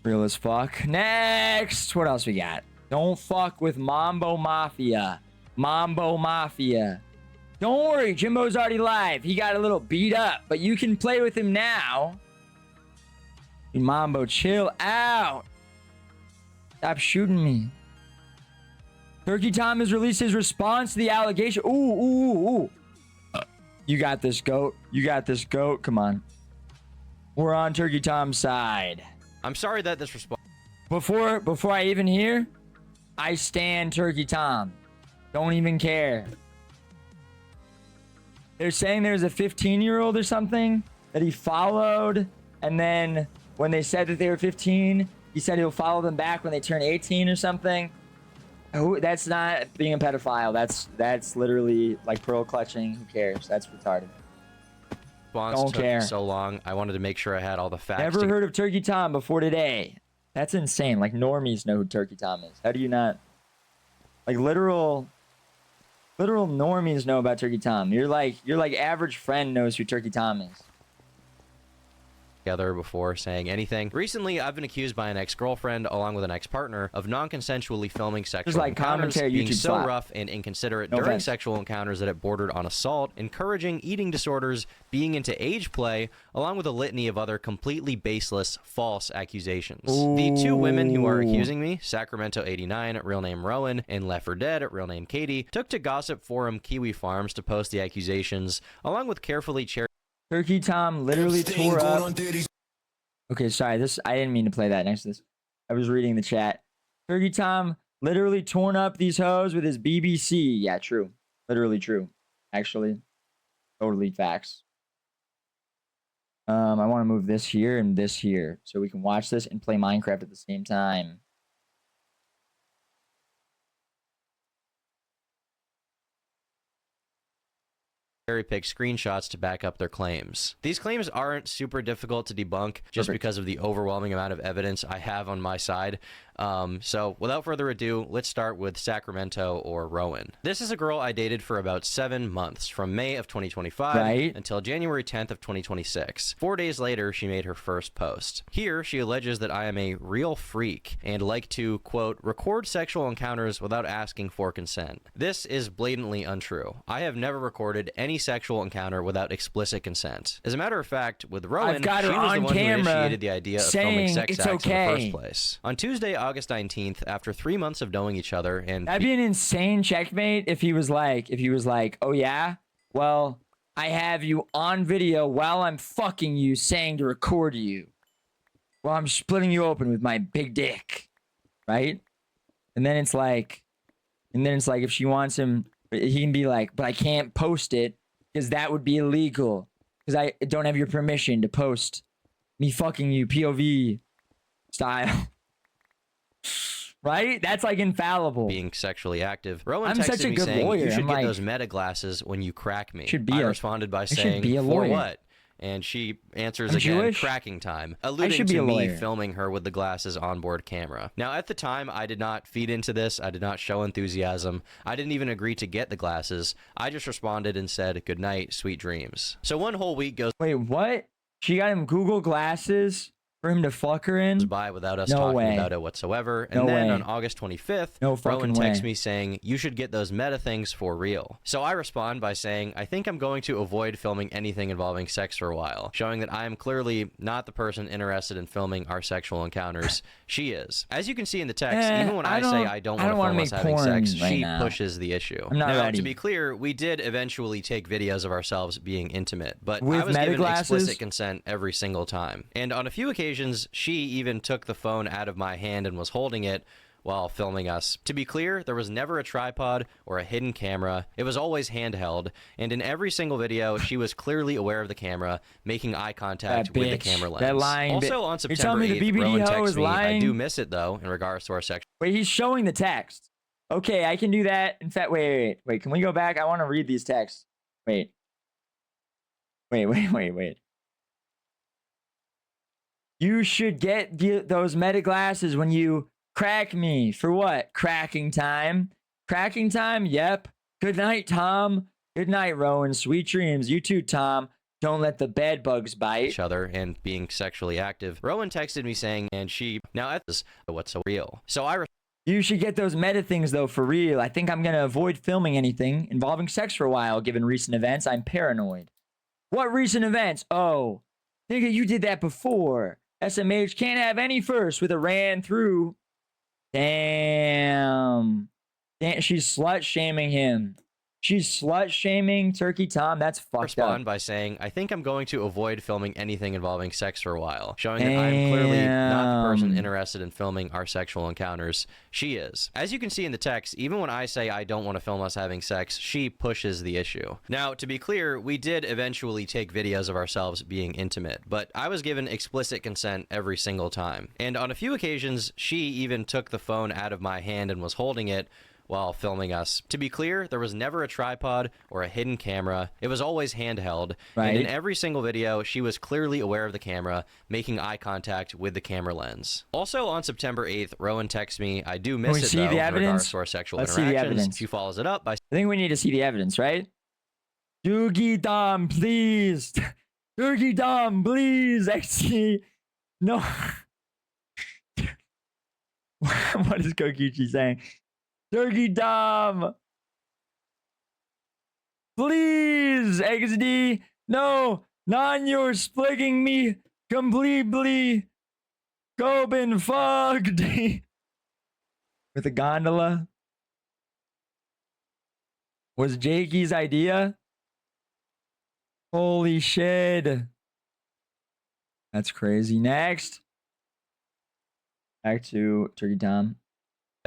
Real as fuck. Next. What else we got? Don't fuck with Mambo Mafia. Mambo Mafia. Don't worry, Jimbo's already live. He got a little beat up, but you can play with him now. Mambo, chill out. Stop shooting me. Turkey Tom has released his response to the allegation. Ooh. You got this, GOAT. You got this, GOAT. Come on. We're on Turkey Tom's side. I'm sorry that this response... Before I even hear, I stand Turkey Tom. Don't even care. They're saying there's a 15-year-old or something that he followed, and then when they said that they were 15, he said he'll follow them back when they turn 18 or something. Oh, that's not being a pedophile. That's literally like pearl clutching. Who cares? That's retarded. Don't care. So long. I wanted to make sure I had all the facts. Never heard of Turkey Tom before today. That's insane. Like normies know who Turkey Tom is. How do you not? Like literal normies know about Turkey Tom. You're like average friend knows who Turkey Tom is. Together before saying anything. Recently, I've been accused by an ex-girlfriend, along with an ex-partner, of non-consensually filming sexual encounters, being YouTube so slap. rough and inconsiderate No during offense. sexual encounters that it bordered on assault, encouraging eating disorders, being into age play, along with a litany of other completely baseless, false accusations. Ooh. The two women who are accusing me, Sacramento 89, real name Rowan, and Left 4 Dead, real name Katie, took to gossip forum Kiwi Farms to post the accusations, along with carefully Turkey Tom literally tore up. Okay, sorry. I didn't mean to play that next to this. I was reading the chat. Turkey Tom literally torn up these hoes with his BBC. Yeah, true. Literally true. Actually, totally facts. I want to move this here and this here so we can watch this and play Minecraft at the same time. cherry-pick screenshots to back up their claims. These claims aren't super difficult to debunk just because of the overwhelming amount of evidence I have on my side. So without further ado, let's start with Sacramento or Rowan. This is a girl I dated for about 7 months, from May of 2025 until January 10th of 2026. 4 days later, she made her first post. Here, she alleges that I am a real freak and like to, quote, record sexual encounters without asking for consent. This is blatantly untrue. I have never recorded any sexual encounter without explicit consent. As a matter of fact, with Rowan, she was the one who initiated the idea of filming sex acts in the first place. On Tuesday, August 19th, after 3 months of knowing each other, and that'd be an insane checkmate if he was like, oh yeah, well, I have you on video while I'm fucking you, saying to record you while I'm splitting you open with my big dick, right? And then it's like if she wants him, he can be like, but I can't post it because that would be illegal because I don't have your permission to post me fucking you POV style. Right? That's like infallible. Being sexually active. Rowan I'm texted such a me good saying, lawyer. you should I'm get like, those meta glasses when you crack me. Should be I responded by saying, for what? And she answers I'm again, Jewish? cracking time, alluding to me filming her with the glasses onboard camera. Now, at the time, I did not feed into this. I did not show enthusiasm. I didn't even agree to get the glasses. I just responded and said, good night, sweet dreams. So 1 whole week goes... Wait, what? She got him Google glasses for him to fuck her in? ...by without us talking about it whatsoever. And then on August 25th, Rowan texts me saying, you should get those meta things for real. So I respond by saying, I think I'm going to avoid filming anything involving sex for a while, showing that I am clearly not the person interested in filming our sexual encounters. She is. As you can see in the text, even when I say I don't want to film us having sex, she pushes the issue. I'm not ready. To be clear, we did eventually take videos of ourselves being intimate, but with I was given glasses? Explicit consent every single time. And on a few occasions, she even took the phone out of my hand and was holding it while filming us. To be clear, there was never a tripod or a hidden camera. It was always handheld, and in every single video, she was clearly aware of the camera, making eye contact with the camera lens. That lying also, on September 8th, Rowan texted me, I do miss it, though, in regards to our sex. Wait, he's showing the text. Okay, I can do that. In fact, wait. Can we go back? I want to read these texts. Wait. You should get those meta glasses when you crack me. For what? Cracking time? Cracking time? Yep. Good night, Tom. Good night, Rowan. Sweet dreams. You too, Tom. Don't let the bed bugs bite. each other and being sexually active. Rowan texted me saying, and she, now at this, what's so real? So I You should get those meta things, though, for real. I think I'm going to avoid filming anything involving sex for a while, given recent events. I'm paranoid. What recent events? Oh, nigga, you did that before. SMH can't have any first with a ran through. Damn. Damn, she's slut-shaming him. She's slut-shaming Turkey Tom. That's fucked respond up. by saying, I think I'm going to avoid filming anything involving sex for a while, showing that I'm clearly not the person interested in filming our sexual encounters. She is. As you can see in the text, even when I say I don't want to film us having sex, she pushes the issue. Now, to be clear, we did eventually take videos of ourselves being intimate, but I was given explicit consent every single time. And on a few occasions, she even took the phone out of my hand and was holding it while filming us. To be clear, there was never a tripod or a hidden camera. It was always handheld. Right. And in every single video, she was clearly aware of the camera, making eye contact with the camera lens. Also, on September 8th, Rowan texts me, I do miss it, though, in regards to our sexual interactions. She follows it up by I think we need to see the evidence, right? Doogie Dom, please. Doogie Dom, please. Actually, no. What is Kokichi saying? Doogie Dom. Please, XD. No, non, you're spligging me completely. Go been fucked. With a gondola. Was Jakey's idea? Holy shit. That's crazy. Next. Back to Turkey Tom.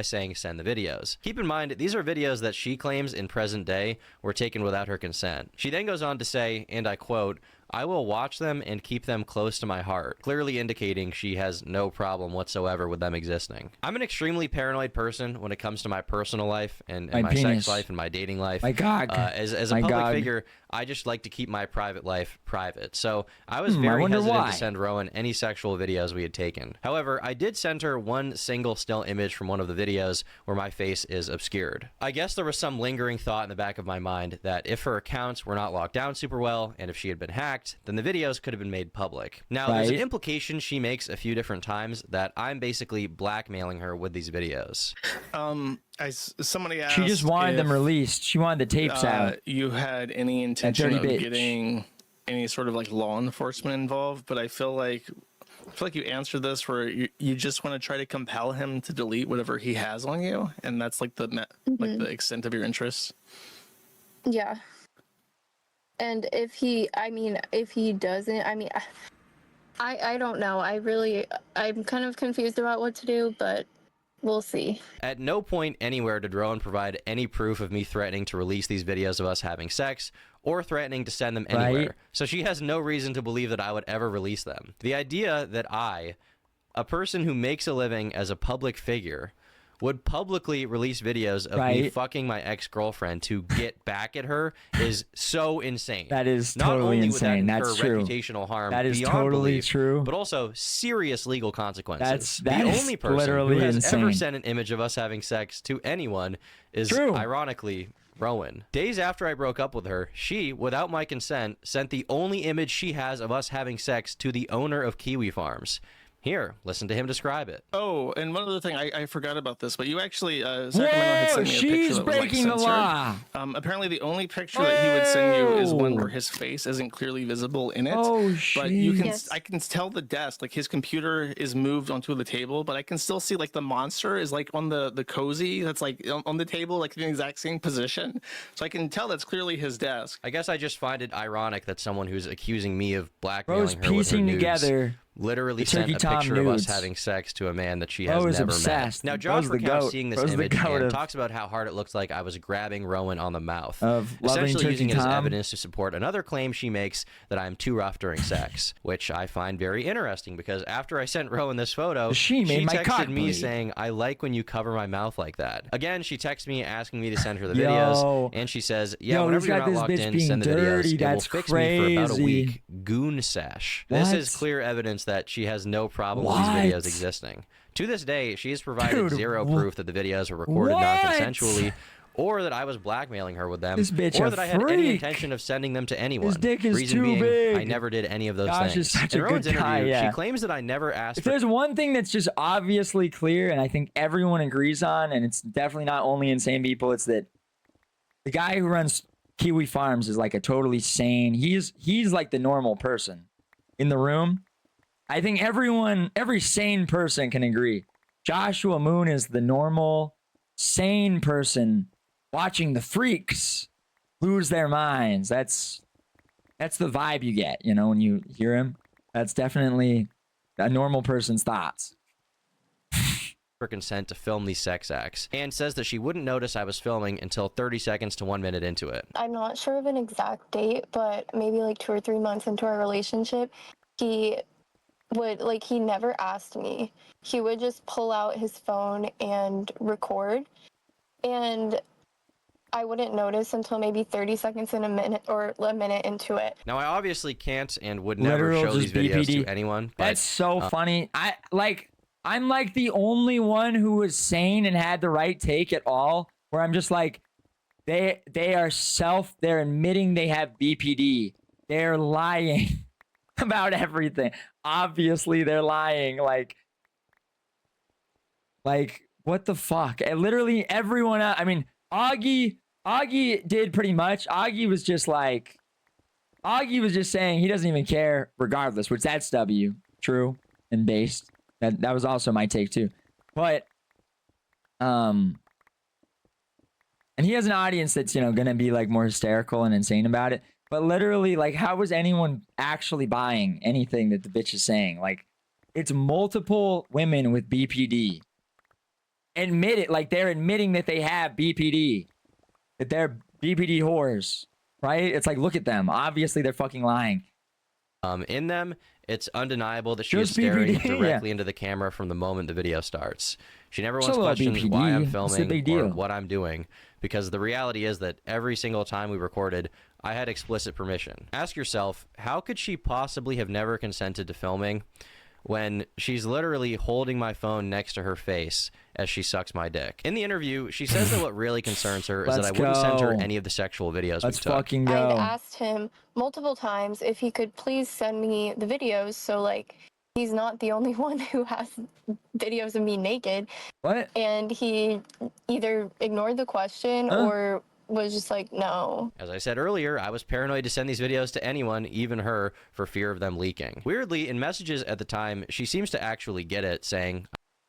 saying send the videos. Keep in mind, these are videos that she claims in present day were taken without her consent. She then goes on to say, and I quote, I will watch them and keep them close to my heart, clearly indicating she has no problem whatsoever with them existing. I'm an extremely paranoid person when it comes to my personal life and my sex life and my dating life. My God. As a public figure, I just like to keep my private life private. So I was very hesitant to send Rowan any sexual videos we had taken. However, I did send her one single still image from one of the videos where my face is obscured. I guess there was some lingering thought in the back of my mind that if her accounts were not locked down super well, and if she had been hacked, then the videos could have been made public. Now, there's an implication she makes a few different times that I'm basically blackmailing her with these videos. Somebody asked, she just wanted them released. She wanted the tapes out. You had any intention of getting any sort of like law enforcement involved? But I feel like you answered this where you just want to try to compel him to delete whatever he has on you, and that's like the like the extent of your interests. Yeah. And if he doesn't, I don't know. I'm kind of confused about what to do, but we'll see. At no point anywhere did Rowan provide any proof of me threatening to release these videos of us having sex or threatening to send them anywhere. So she has no reason to believe that I would ever release them. The idea that I, a person who makes a living as a public figure, would publicly release videos of me fucking my ex-girlfriend to get back at her is so insane. That is Not totally only insane. would that That's incur true. reputational harm that is beyond totally belief, true. but also serious legal consequences. That the is only person literally who has insane. ever sent an image of us having sex to anyone is ironically Rowan. Days after I broke up with her, she, without my consent, sent the only image she has of us having sex to the owner of Kiwi Farms. Here, listen to him describe it. Oh, and one other thing, I forgot about this, but you actually, Sacramento had sent me a picture she's that was, breaking the law. Apparently, the only picture that he would send you is one where his face isn't clearly visible in it. Oh, but you can, I can tell the desk, like his computer is moved onto the table, but I can still see like the monster is like on the cozy that's like on the table, like in the exact same position. So I can tell that's clearly his desk. I guess I just find it ironic that someone who's accusing me of blackmailing her with her piecing nudes together literally sent a picture of us having sex to a man that she has never met. Now, Josh recounts seeing this image and talks about how hard it looks like I was grabbing Rowan on the mouth, essentially using it as evidence to support another claim she makes that I'm too rough during sex, which I find very interesting because after I sent Rowan this photo, she texted me saying, I like when you cover my mouth like that. Again, she texts me asking me to send her the videos, and she says, yeah, whenever you're not locked in, send the videos. It will fix me for about a week. Goon sesh. This is clear evidence that she has no problem with these videos existing. To this day, she has provided zero proof that the videos were recorded non-consensually or that I was blackmailing her with them, This bitch or a that I had any freak. intention of sending them to anyone. His dick is Reason too being, big. I never did any of those Josh things. is such In a Rowan's good guy, interview, yeah. she claims that I never asked If for... there's one thing that's just obviously clear, and I think everyone agrees on, and it's definitely not only insane people, it's that the guy who runs Kiwi Farms is like a totally sane. He's like the normal person in the room. I think every sane person can agree. Joshua Moon is the normal, sane person watching the freaks lose their minds. That's the vibe you get, you know, when you hear him. That's definitely a normal person's thoughts. for consent to film these sex acts, and says that she wouldn't notice I was filming until 30 seconds to 1 minute into it. I'm not sure of an exact date, but maybe like 2 or 3 months into our relationship, he never asked me. He would just pull out his phone and record, and I wouldn't notice until maybe 30 seconds in a minute or a minute into it. Now, I obviously can't and would never Literal show these just videos BPD. to anyone. But, That's so funny. I'm like the only one who was sane and had the right take at all, where I'm just like, they're admitting they have BPD. They're lying about everything. Obviously, they're lying. Like, what the fuck? And literally everyone else, I mean, Augie did pretty much. Augie was just saying he doesn't even care regardless, which that's W. True and based. That was also my take too. But and he has an audience that's, you know, gonna be like more hysterical and insane about it. But literally, like, how was anyone actually buying anything that the bitch is saying? Like, it's multiple women with BPD. Admit it, like they're admitting that they have BPD. That they're BPD whores, right? It's like, look at them. Obviously, they're fucking lying. In them, it's undeniable that she is Just staring BPD, directly yeah. into the camera from the moment the video starts. She never It's once a little questions BPD. why I'm It's a filming big or deal. what I'm doing, because the reality is that every single time we recorded, I had explicit permission. Ask yourself, how could she possibly have never consented to filming when she's literally holding my phone next to her face as she sucks my dick? In the interview, she says that what really concerns her is that I Let's wouldn't send her go. any of the sexual videos Let's we took. fucking I'd go. asked him multiple times if he could please send me the videos, so like he's not the only one who has videos of me naked. What? And he either ignored the question or was just like, no. As I said earlier, I was paranoid to send these videos to anyone, even her, for fear of them leaking. Weirdly, in messages at the time, she seems to actually get it, saying,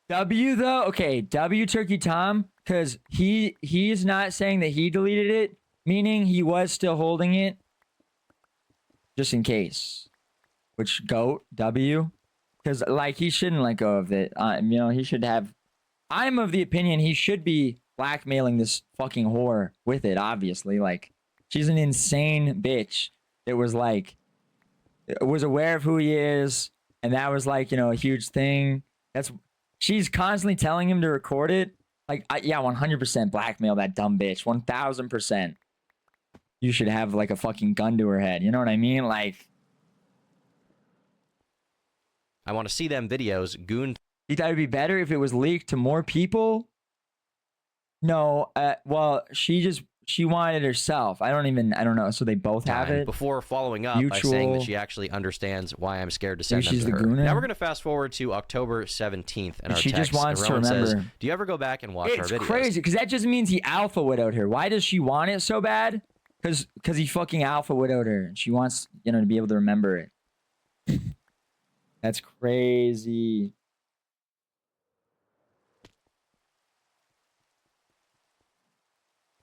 W though, okay, W Turkey Tom, because he's not saying that he deleted it, meaning he was still holding it, just in case. Which goat W, because like he shouldn't let go of it. You know, he should have. I'm of the opinion he should be blackmailing this fucking whore with it. Obviously, like she's an insane bitch. It was aware of who he is, and that was like, you know, a huge thing. She's constantly telling him to record it. Like, yeah, 100% blackmail that dumb bitch. 1000%. You should have like a fucking gun to her head. You know what I mean? Like, I want to see them videos, goon. you thought it'd be better if it was leaked to more people? No, well, she wanted it herself. I don't know. So they both have it. Before following up by saying that she actually understands why I'm scared to send them she's to the her. gooner? Now we're going to fast forward to October 17th and our She text. just wants and to Rowan says, remember. do you ever go back and watch our It's videos? crazy because that just means he alpha widowed her. Why does she want it so bad? Because he fucking alpha widowed her. And she wants, you know, to be able to remember it. That's crazy.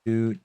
And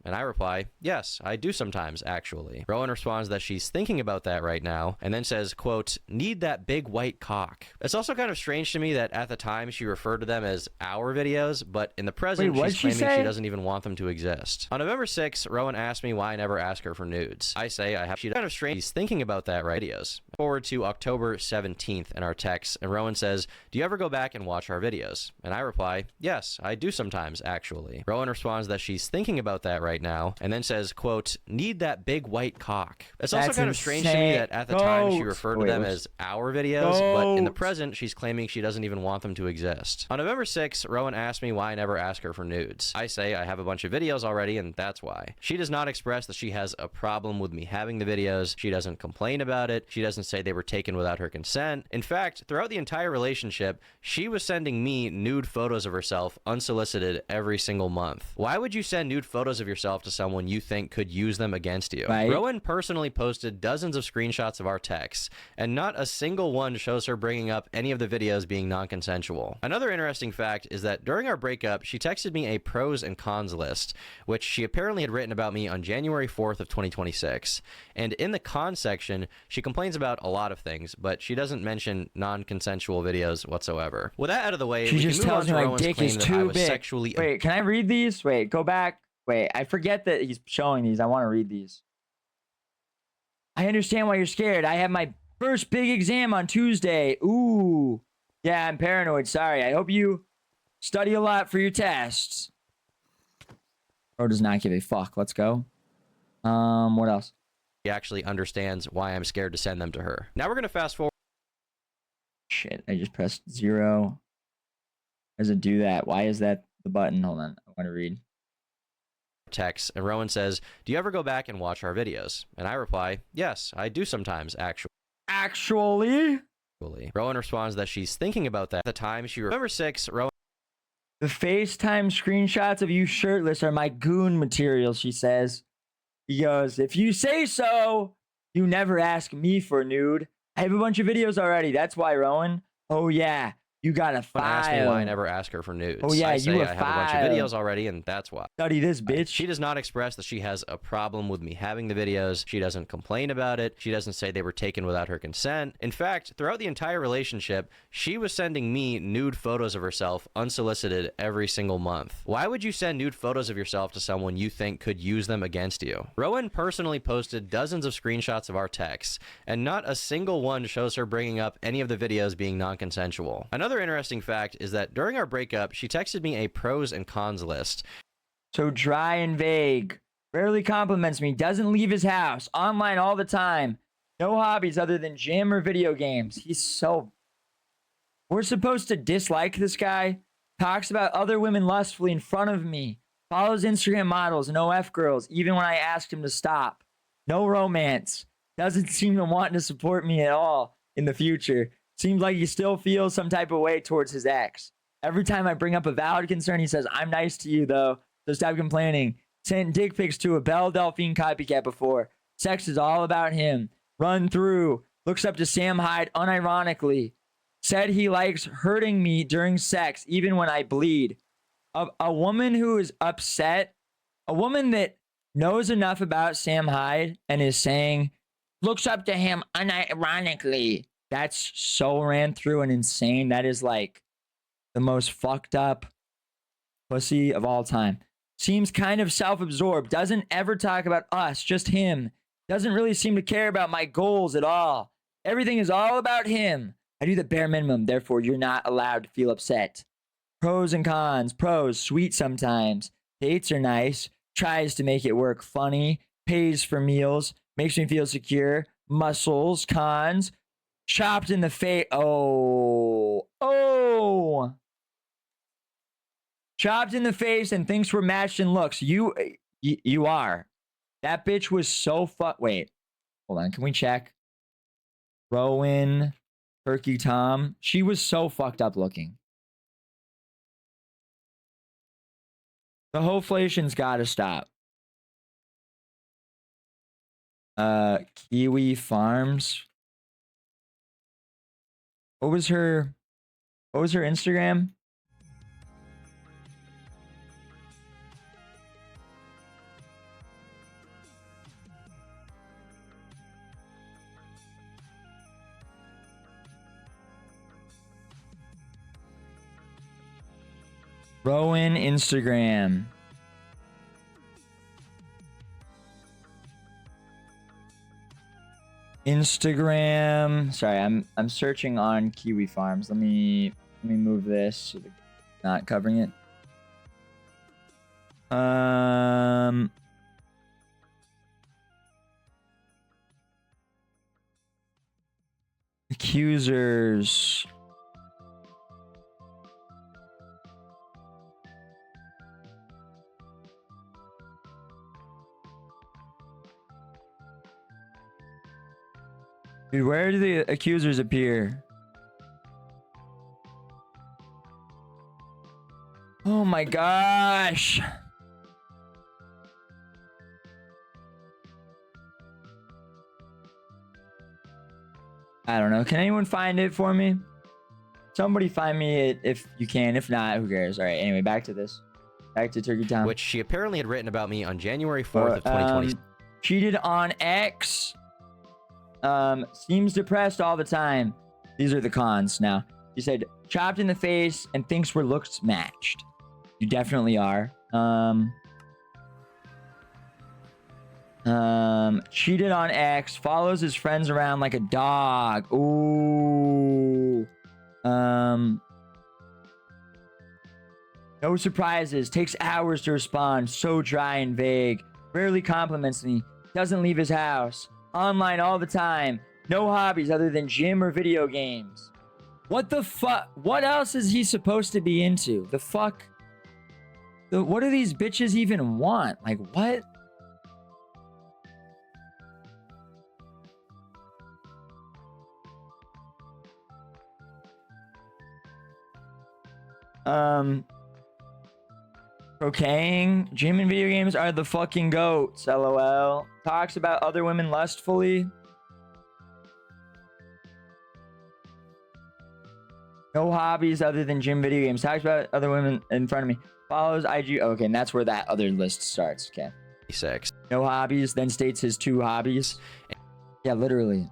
I reply, yes, I do sometimes, actually. Rowan responds that she's thinking about that right now, and then says, quote, need that big white cock. It's also kind of strange to me that at the time she referred to them as our videos, but in the present, Wait, she's claiming she doesn't even want them to exist. On November 6th, Rowan asked me why I never ask her for nudes. I say I have. She's kind of strange. She's thinking about that, right? Videos. Forward to October 17th in our text, and Rowan says, do you ever go back and watch our videos? And I reply, yes, I do sometimes, actually. Rowan responds that that she's thinking about that right now, and then says, quote, need that big white cock. It's also That's kind of strange to me that at the time she referred to them as our videos, but in the present, she's claiming she doesn't even want them to exist. On November 6th, Rowan asked me why I never ask her for nudes. I say I have a bunch of videos already, and that's why. She does not express that she has a problem with me having the videos. She doesn't complain about it. She doesn't say they were taken without her consent. In fact, throughout the entire relationship, she was sending me nude photos of herself unsolicited every single month. Why would you send nude photos of yourself to someone you think could use them against you? Right. Rowan personally posted dozens of screenshots of our texts, and not a single one shows her bringing up any of the videos being non-consensual. Another interesting fact is that during our breakup, she texted me a pros and cons list, which she apparently had written about me on January 4th of 2026. And in the cons section, she complains about a lot of things, but she doesn't mention non-consensual videos whatsoever. With that out of the way, She we just can move on tells to me my Rowan's dick claim is that I too was big. sexually... Wait, can I read these? Wait, go back. Wait, I forget that he's showing these. I want to read these. I understand why you're scared. I have my first big exam on Tuesday. Ooh. Yeah, I'm paranoid. Sorry. I hope you study a lot for your tests. Bro does not give a fuck. Let's go. What else? He actually understands why I'm scared to send them to her. Now we're going to fast forward. Shit, I just pressed 0. How does it do that? Why is that the button? Hold on. I want to read. Text, and Rowan says, do you ever go back and watch our videos? And I reply, yes, I do sometimes, actually. Rowan responds that she's thinking about that. At the time, she... November 6th, Rowan... The FaceTime screenshots of you shirtless are my goon material, she says. He goes, if you say so, you never ask me for a nude. I have a bunch of videos already. That's why, Rowan. Oh, yeah. You got a file. Ask me why I never ask her for nudes. Oh, yeah, I say you I have a bunch of videos already, and that's why. Study this, bitch. She does not express that she has a problem with me having the videos. She doesn't complain about it. She doesn't say they were taken without her consent. In fact, throughout the entire relationship, she was sending me nude photos of herself unsolicited every single month. Why would you send nude photos of yourself to someone you think could use them against you? Rowan personally posted dozens of screenshots of our texts, and not a single one shows her bringing up any of the videos being non-consensual. Another interesting fact is that during our breakup, she texted me a pros and cons list. So dry and vague. Rarely compliments me. Doesn't leave his house. Online all the time. No hobbies other than gym or video games. He's so... We're supposed to dislike this guy? Talks about other women lustfully in front of me. Follows Instagram models and OF girls, even when I asked him to stop. No romance. Doesn't seem to want to support me at all in the future. Seems like he still feels some type of way towards his ex. Every time I bring up a valid concern, he says, I'm nice to you, though, so stop complaining. Sent dick pics to a Belle Delphine copycat before. Sex is all about him. Run through. Looks up to Sam Hyde unironically. Said he likes hurting me during sex, even when I bleed. A woman who is upset, a woman that knows enough about Sam Hyde and is saying, looks up to him unironically. That's so ran through and insane. That is like the most fucked up pussy of all time. Seems kind of self-absorbed. Doesn't ever talk about us, just him. Doesn't really seem to care about my goals at all. Everything is all about him. I do the bare minimum, therefore you're not allowed to feel upset. Pros and cons. Pros, sweet sometimes. Dates are nice. Tries to make it work. Funny. Pays for meals. Makes me feel secure. Muscles. Cons. Chopped in the face. Oh. Chopped in the face and thinks we're matched in looks. You are. That bitch was so Wait. Hold on. Can we check? Rowan. Turkey Tom. She was so fucked up looking. The hoflation's gotta stop. Kiwi Farms. What was her Instagram? Rowan Instagram. Sorry, I'm searching on Kiwi Farms. Let me move this so that it's not covering it. Accusers. Dude, where do the accusers appear? Oh my gosh. I don't know. Can anyone find it for me? Somebody find me it if you can. If not, who cares? All right. Anyway, back to this. Back to Turkey Town. Which she apparently had written about me on January 4th of 2020. Cheated on X. Seems depressed all the time. These are the cons now. She said, chopped in the face and thinks we're looks matched. You definitely are. Cheated on X, follows his friends around like a dog. Ooh. No surprises, takes hours to respond, so dry and vague. Rarely compliments me, doesn't leave his house. Online all the time. No hobbies other than gym or video games. What the fuck? What else is he supposed to be into? The fuck? What do these bitches even want? Like, what? Cocaine, gym and video games are the fucking goats, lol. Talks about other women lustfully. No hobbies other than gym, video games. Talks about other women in front of me. Follows IG. Okay, and that's where that other list starts. Okay. 6. No hobbies, then states his 2 hobbies. Yeah, literally.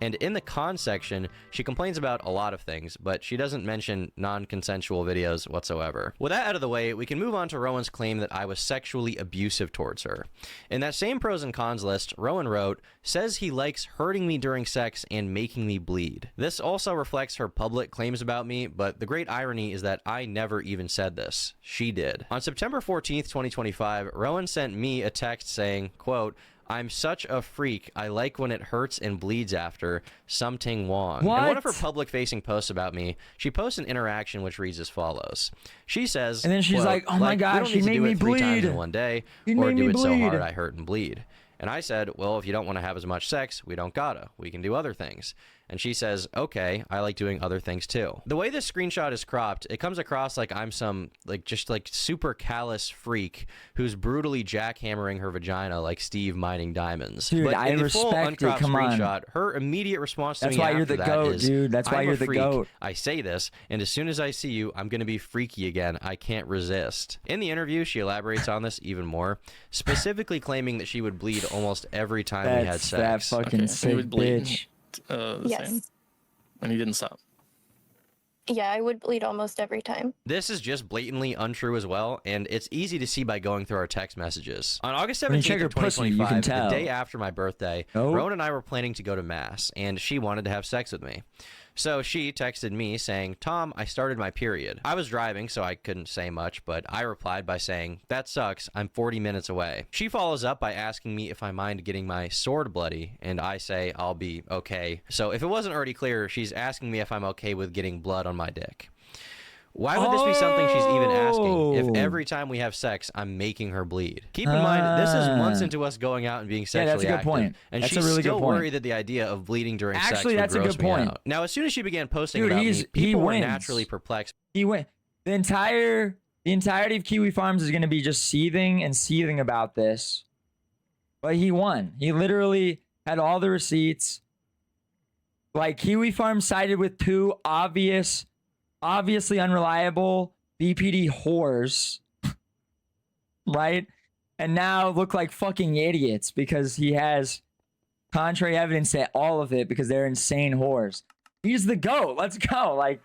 And in the con section, she complains about a lot of things, but she doesn't mention non-consensual videos whatsoever. With that out of the way, we can move on to Rowan's claim that I was sexually abusive towards her. In that same pros and cons list, Rowan wrote, says he likes hurting me during sex and making me bleed. This also reflects her public claims about me, but the great irony is that I never even said this. She did. On September 14th, 2025, Rowan sent me a text saying, quote, I'm such a freak. I like when it hurts and bleeds after. Something Wong. What? In one of her public-facing posts about me, she posts an interaction which reads as follows. She says, and then she's quote, like, oh my gosh, he made me bleed. 3 times in one day, he or made do me it so bleed. hard I hurt and bleed. And I said, well, if you don't want to have as much sex, we don't gotta. We can do other things. And she says, okay, I like doing other things too. The way this screenshot is cropped, it comes across like I'm some, just super callous freak who's brutally jackhammering her vagina like Steve mining diamonds. Dude, but I in the respect full it. uncropped Come on. screenshot, her immediate response to That's me why you're after the that goat, is, dude. That's why I'm you're a the freak. goat. I say this, and as soon as I see you, I'm going to be freaky again. I can't resist. In the interview, she elaborates on this even more, specifically claiming that she would bleed almost every time we had sex. That fucking sick you would bleed. bitch. The Yes. same. And he didn't stop. Yeah, I would bleed almost every time. This is just blatantly untrue as well, and it's easy to see by going through our text messages. On August When you check 17th her of pussy, you can 2025, the tell. day after my birthday, Oh. Rowan and I were planning to go to Mass, and she wanted to have sex with me. So she texted me saying, Tom, I started my period. I was driving, so I couldn't say much, but I replied by saying, that sucks, I'm 40 minutes away. She follows up by asking me if I mind getting my sword bloody, and I say I'll be okay. So if it wasn't already clear, she's asking me if I'm okay with getting blood on my dick. Why would this be something she's even asking if every time we have sex, I'm making her bleed? Keep in mind, this is months into us going out and being sexually that's a good active, point. and That's she's a really still good point. worried that the idea of bleeding during sex Actually, would that's a gross good me point. out. Now, as soon as she began posting Dude, about me, he people were wins. naturally perplexed. He went. The entirety of Kiwi Farms is going to be just seething and seething about this. But he won. He literally had all the receipts. Like, Kiwi Farms sided with 2 obviously unreliable BPD whores, right? And now look like fucking idiots because he has contrary evidence to all of it because they're insane whores. He's the GOAT. Let's go. Like,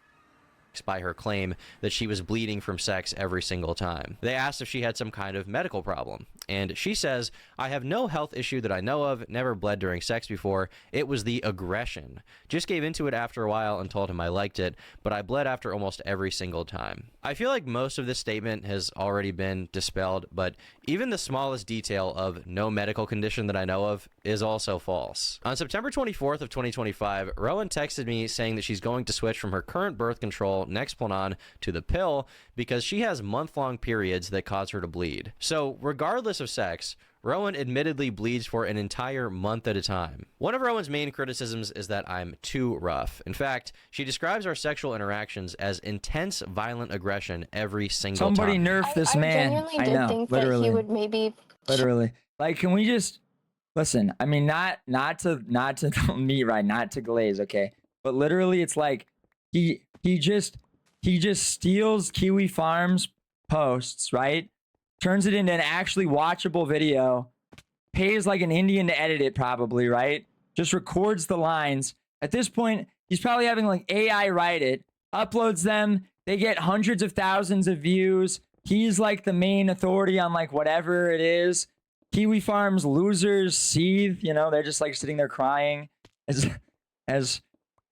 by her claim that she was bleeding from sex every single time. They asked if she had some kind of medical problem, and she says, "I have no health issue that I know of, never bled during sex before. It was the aggression. Just gave into it after a while and told him I liked it, but I bled after almost every single time." I feel like most of this statement has already been dispelled, but even the smallest detail of no medical condition that I know of is also false. On September 24th of 2025, Rowan texted me saying that she's going to switch from her current birth control, Nexplanon, to the pill because she has month-long periods that cause her to bleed. So regardless of sex, Rowan admittedly bleeds for an entire month at a time. One of Rowan's main criticisms is that I'm too rough. In fact, she describes our sexual interactions as intense, violent aggression every single time. Somebody nerf this man. Genuinely I did know, think literally. that he would maybe Literally. Like, can we just listen? I mean, not to me, right? Not to glaze, okay? But literally, it's like he just steals Kiwi Farms posts, right? Turns it into an actually watchable video, pays like an Indian to edit it, probably, right? Just records the lines. At this point, he's probably having like AI write it, uploads them. They get hundreds of thousands of views. He's like the main authority on like whatever it is. Kiwi Farms losers seethe, you know, they're just like sitting there crying as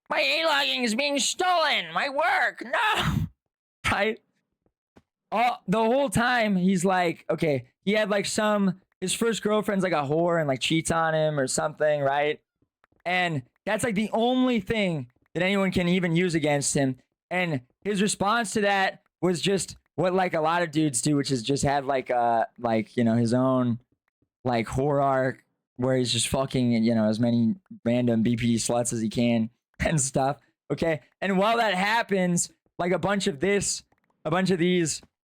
my e-logging is being stolen. My work, no, right? The whole time he's like, okay, he had like his first girlfriend's like a whore and like cheats on him or something, right? And that's like the only thing that anyone can even use against him. And his response to that was just what like a lot of dudes do, which is just have like you know, his own like whore arc where he's just fucking, you know, as many random BPD sluts as he can and stuff. Okay. And while that happens, like a bunch of these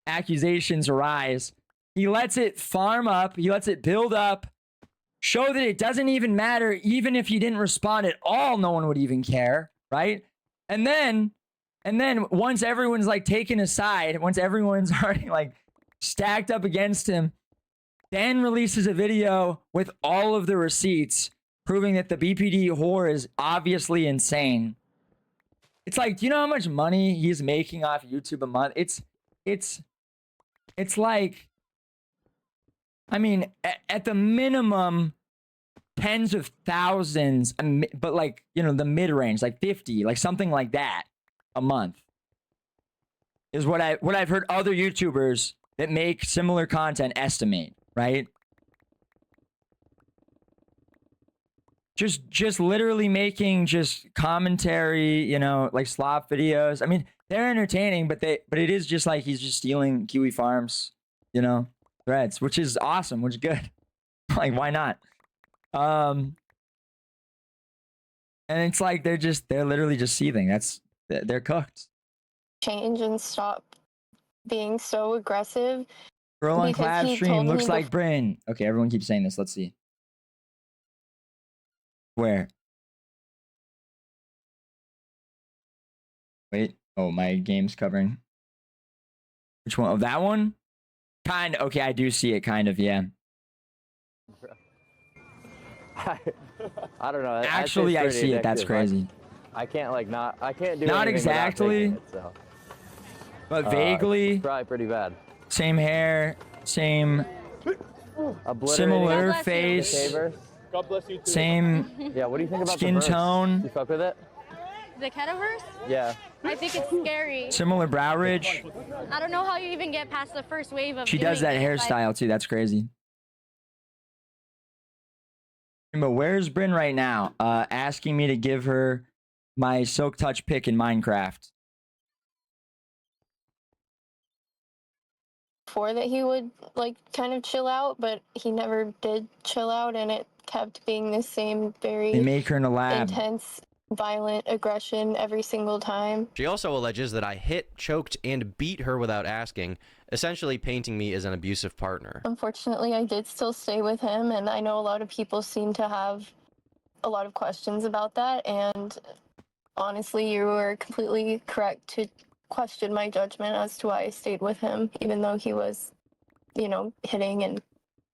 accusations arise, he lets it farm up, he lets it build up, show that it doesn't even matter. Even if you didn't respond at all, no one would even care, right? And then once everyone's like taken aside, once everyone's already like stacked up against him, then releases a video with all of the receipts proving that the BPD whore is obviously insane. It's like, do you know how much money he's making off YouTube a month? It's like, I mean, at the minimum, tens of thousands, but like, you know, the mid-range, like 50, like something like that a month is what I've heard other YouTubers that make similar content estimate, right? Just literally making just commentary, you know, like slop videos. I mean, they're entertaining, but it is just like he's just stealing Kiwi Farms, you know, threads, which is awesome, which is good. Like, why not? And it's like they're literally just seething. They're cooked. change and stop being so aggressive. Girl on because class he stream told looks me like Bryn. Okay, everyone keeps saying this. Let's see. Where? Wait. Oh, my game's covering. Which one? Oh, that one? Kind of. Okay, I do see it, kind of, yeah. I don't know. Actually, I see it. That's crazy. I can't I can't do Not anything without exactly, taking it, so. but vaguely. It's probably pretty bad. Same hair, same similar face, God bless you too. same Yeah, what do you think about skin the verse? tone, You fuck with it? The Ketaverse? Yeah. I think it's scary. similar brow ridge. I don't know how you even get past the first wave of She does that doing it. hairstyle too. That's crazy. But where's Bryn right now? Asking me to give her my Silk Touch pick in Minecraft. Before that he would like kind of chill out, but he never did chill out, and it kept being the same very They make her in a lab. intense, violent aggression every single time. She also alleges that I hit, choked, and beat her without asking, essentially painting me as an abusive partner. Unfortunately, I did still stay with him, and I know a lot of people seem to have a lot of questions about that, and honestly, you were completely correct to question my judgment as to why I stayed with him, even though he was, you know, hitting and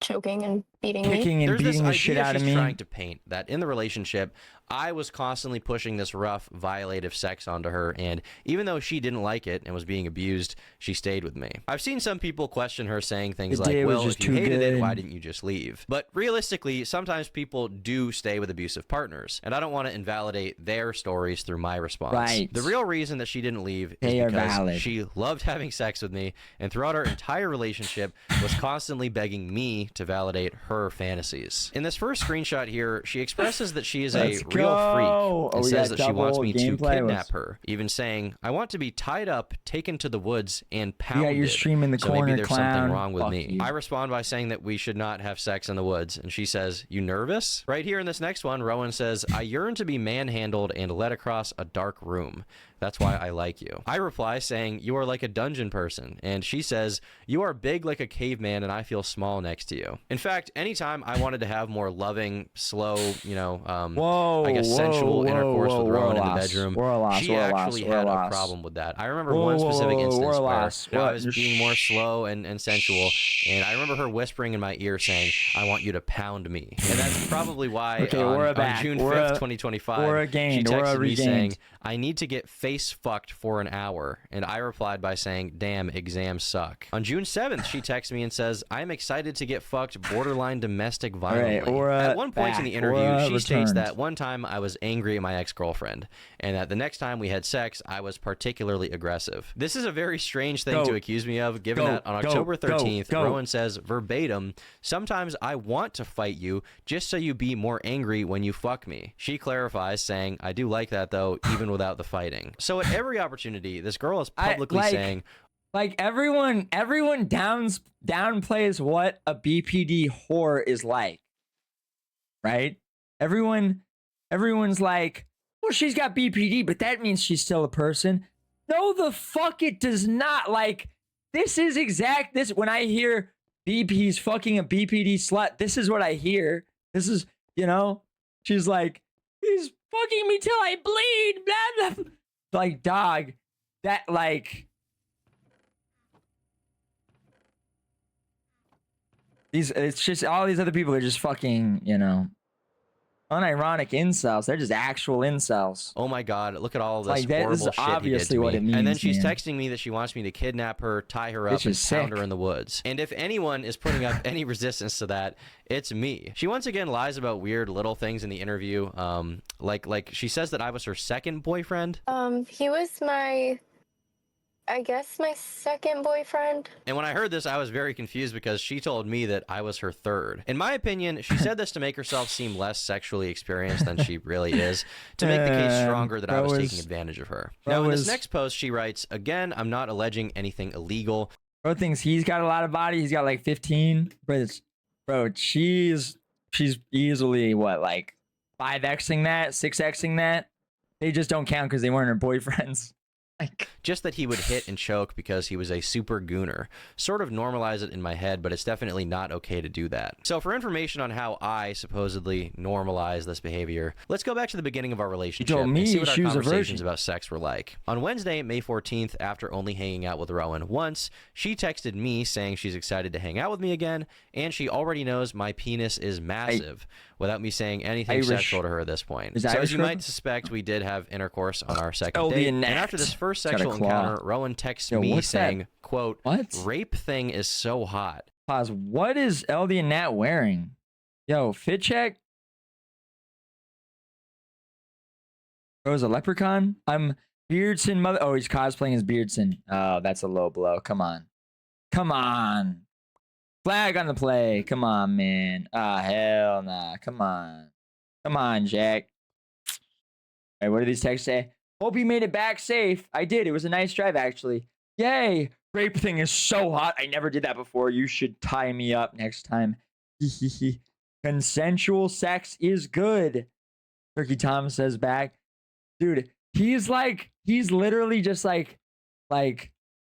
choking and beating me. kicking and There's this beating the idea shit out of she's me. trying to paint that in the relationship, I was constantly pushing this rough, violative sex onto her, and even though she didn't like it and was being abused, she stayed with me. I've seen some people question her saying things The like, day was well, just if you too hated it, good. why didn't you just leave? But realistically, sometimes people do stay with abusive partners, and I don't want to invalidate their stories through my response. Right. The real reason that she didn't leave is They are because valid. she loved having sex with me, and throughout our entire relationship was constantly begging me to validate her fantasies. In this first screenshot here, she expresses that she is Let's a real freak go. and we says got that she wants double me to gameplay. kidnap Let's- her, even saying, I want to be tied up, taken to the woods, and You pounded. got your stream in the so corner, maybe there's clown. something wrong with Fuck me. you. I respond by saying that we should not have sex in the woods, and she says, you nervous? Right here in this next one, Rowan says, I yearn to be manhandled and led across a dark room. That's why I like you. I reply saying, you are like a dungeon person. And she says, you are big like a caveman and I feel small next to you. In fact, anytime I wanted to have more loving, slow, I guess sensual intercourse with Rowan in the bedroom, she actually had a problem with that. I remember one specific instance where I was being more slow and sensual, and I remember her whispering in my ear saying, I want you to pound me. And that's probably why on June 5th, 2025, she texted me saying, I need to get face fucked for an hour. And I replied by saying, damn, exams suck. On June 7th, she texts me and says, I'm excited to get fucked borderline domestic violently. At one point in the interview, she states that one time I was angry at my ex-girlfriend, and that the next time we had sex, I was particularly aggressive. This is a very strange thing to accuse me of, given that on October 13th, Rowan says verbatim, sometimes I want to fight you just so you be more angry when you fuck me. She clarifies saying, I do like that though, even without the fighting. So at every opportunity, this girl is publicly saying, like everyone downplays what a BPD whore is like, right? Everyone's like, well, she's got BPD, but that means she's still a person. No, the fuck it does not. Like, this is this. When I hear BP's fucking a BPD slut, this is what I hear. This is, she's like, he's fucking me till I bleed, blah, blah. Like, dog, that, like, it's just all these other people are just fucking, unironic incels. They're just actual incels. oh my god, look at all this Like, that horrible is shit obviously he did to what me. it means, and then she's man. texting me that she wants me to kidnap her, tie her up, Bitch and is pound sick. her in the woods. And if anyone is putting up any resistance to that, it's me. She once again lies about weird little things in the interview. Like she says that I was her second boyfriend. He was my second boyfriend. And when I heard this, I was very confused because she told me that I was her third. In my opinion, she said this to make herself seem less sexually experienced than she really is, to make the case stronger that I was taking advantage of her. Now, in this next post, she writes, again, I'm not alleging anything illegal. Bro thinks he's got a lot of body. He's got like 15. Bro, she's easily, what, like 5Xing that, 6Xing that? They just don't count because they weren't her boyfriends. Like, just that he would hit and choke because he was a super gooner. Sort of normalize it in my head, but it's definitely not okay to do that. So for information on how I supposedly normalize this behavior, let's go back to the beginning of our relationship and see what our conversations about sex were like. On Wednesday, May 14th, after only hanging out with Rowan once, she texted me saying she's excited to hang out with me again, and she already knows my penis is massive, without me saying anything sexual to her at this point. So as you might suspect, we did have intercourse on our second date, and after this first sexual encounter, Rowan texts me saying, quote, rape thing is so hot. Pause. What is LD and Nat wearing? Yo, fit check. Bro's a leprechaun? I'm Beardson mother. Oh, he's cosplaying as Beardson. Oh, that's a low blow. Come on. Come on. Flag on the play. Come on, man. Ah, hell nah. Come on. Come on, Jack. All right, what do these texts say? Hope you made it back safe. I did. It was a nice drive, actually. Yay. Rape thing is so hot. I never did that before. You should tie me up next time. Consensual sex is good. Turkey Tom says back. Dude, he's literally just like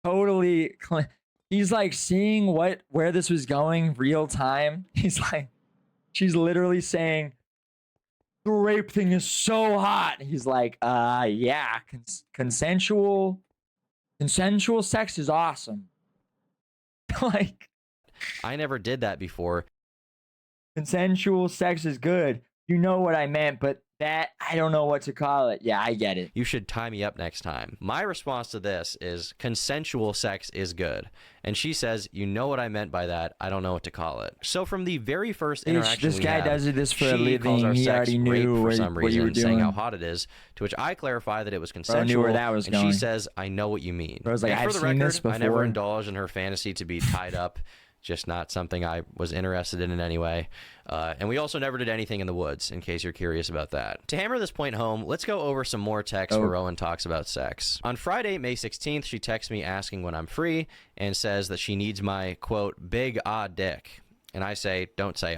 totally... He's like seeing where this was going real time. He's like, she's literally saying, the rape thing is so hot. He's like, yeah, consensual sex is awesome. Like, I never did that before. Consensual sex is good. You know what I meant, but that, I don't know what to call it. Yeah, I get it. You should tie me up next time. My response to this is consensual sex is good. And she says, you know what I meant by that. I don't know what to call it. So from the very first interaction This guy does this for a she calls living. our He sex already rape knew for some what you were reason, saying how doing. hot it is, to which I clarify that it was Bro consensual. knew where that was and going. she says, I know what you mean. Bro's like, and for I've the seen record, this I never before. indulged in her fantasy to be tied up. Just not something I was interested in any way. And we also never did anything in the woods, in case you're curious about that. To hammer this point home, let's go over some more texts where Rowan talks about sex. On Friday, May 16th, she texts me asking when I'm free and says that she needs my, quote, big dick. And I say, don't say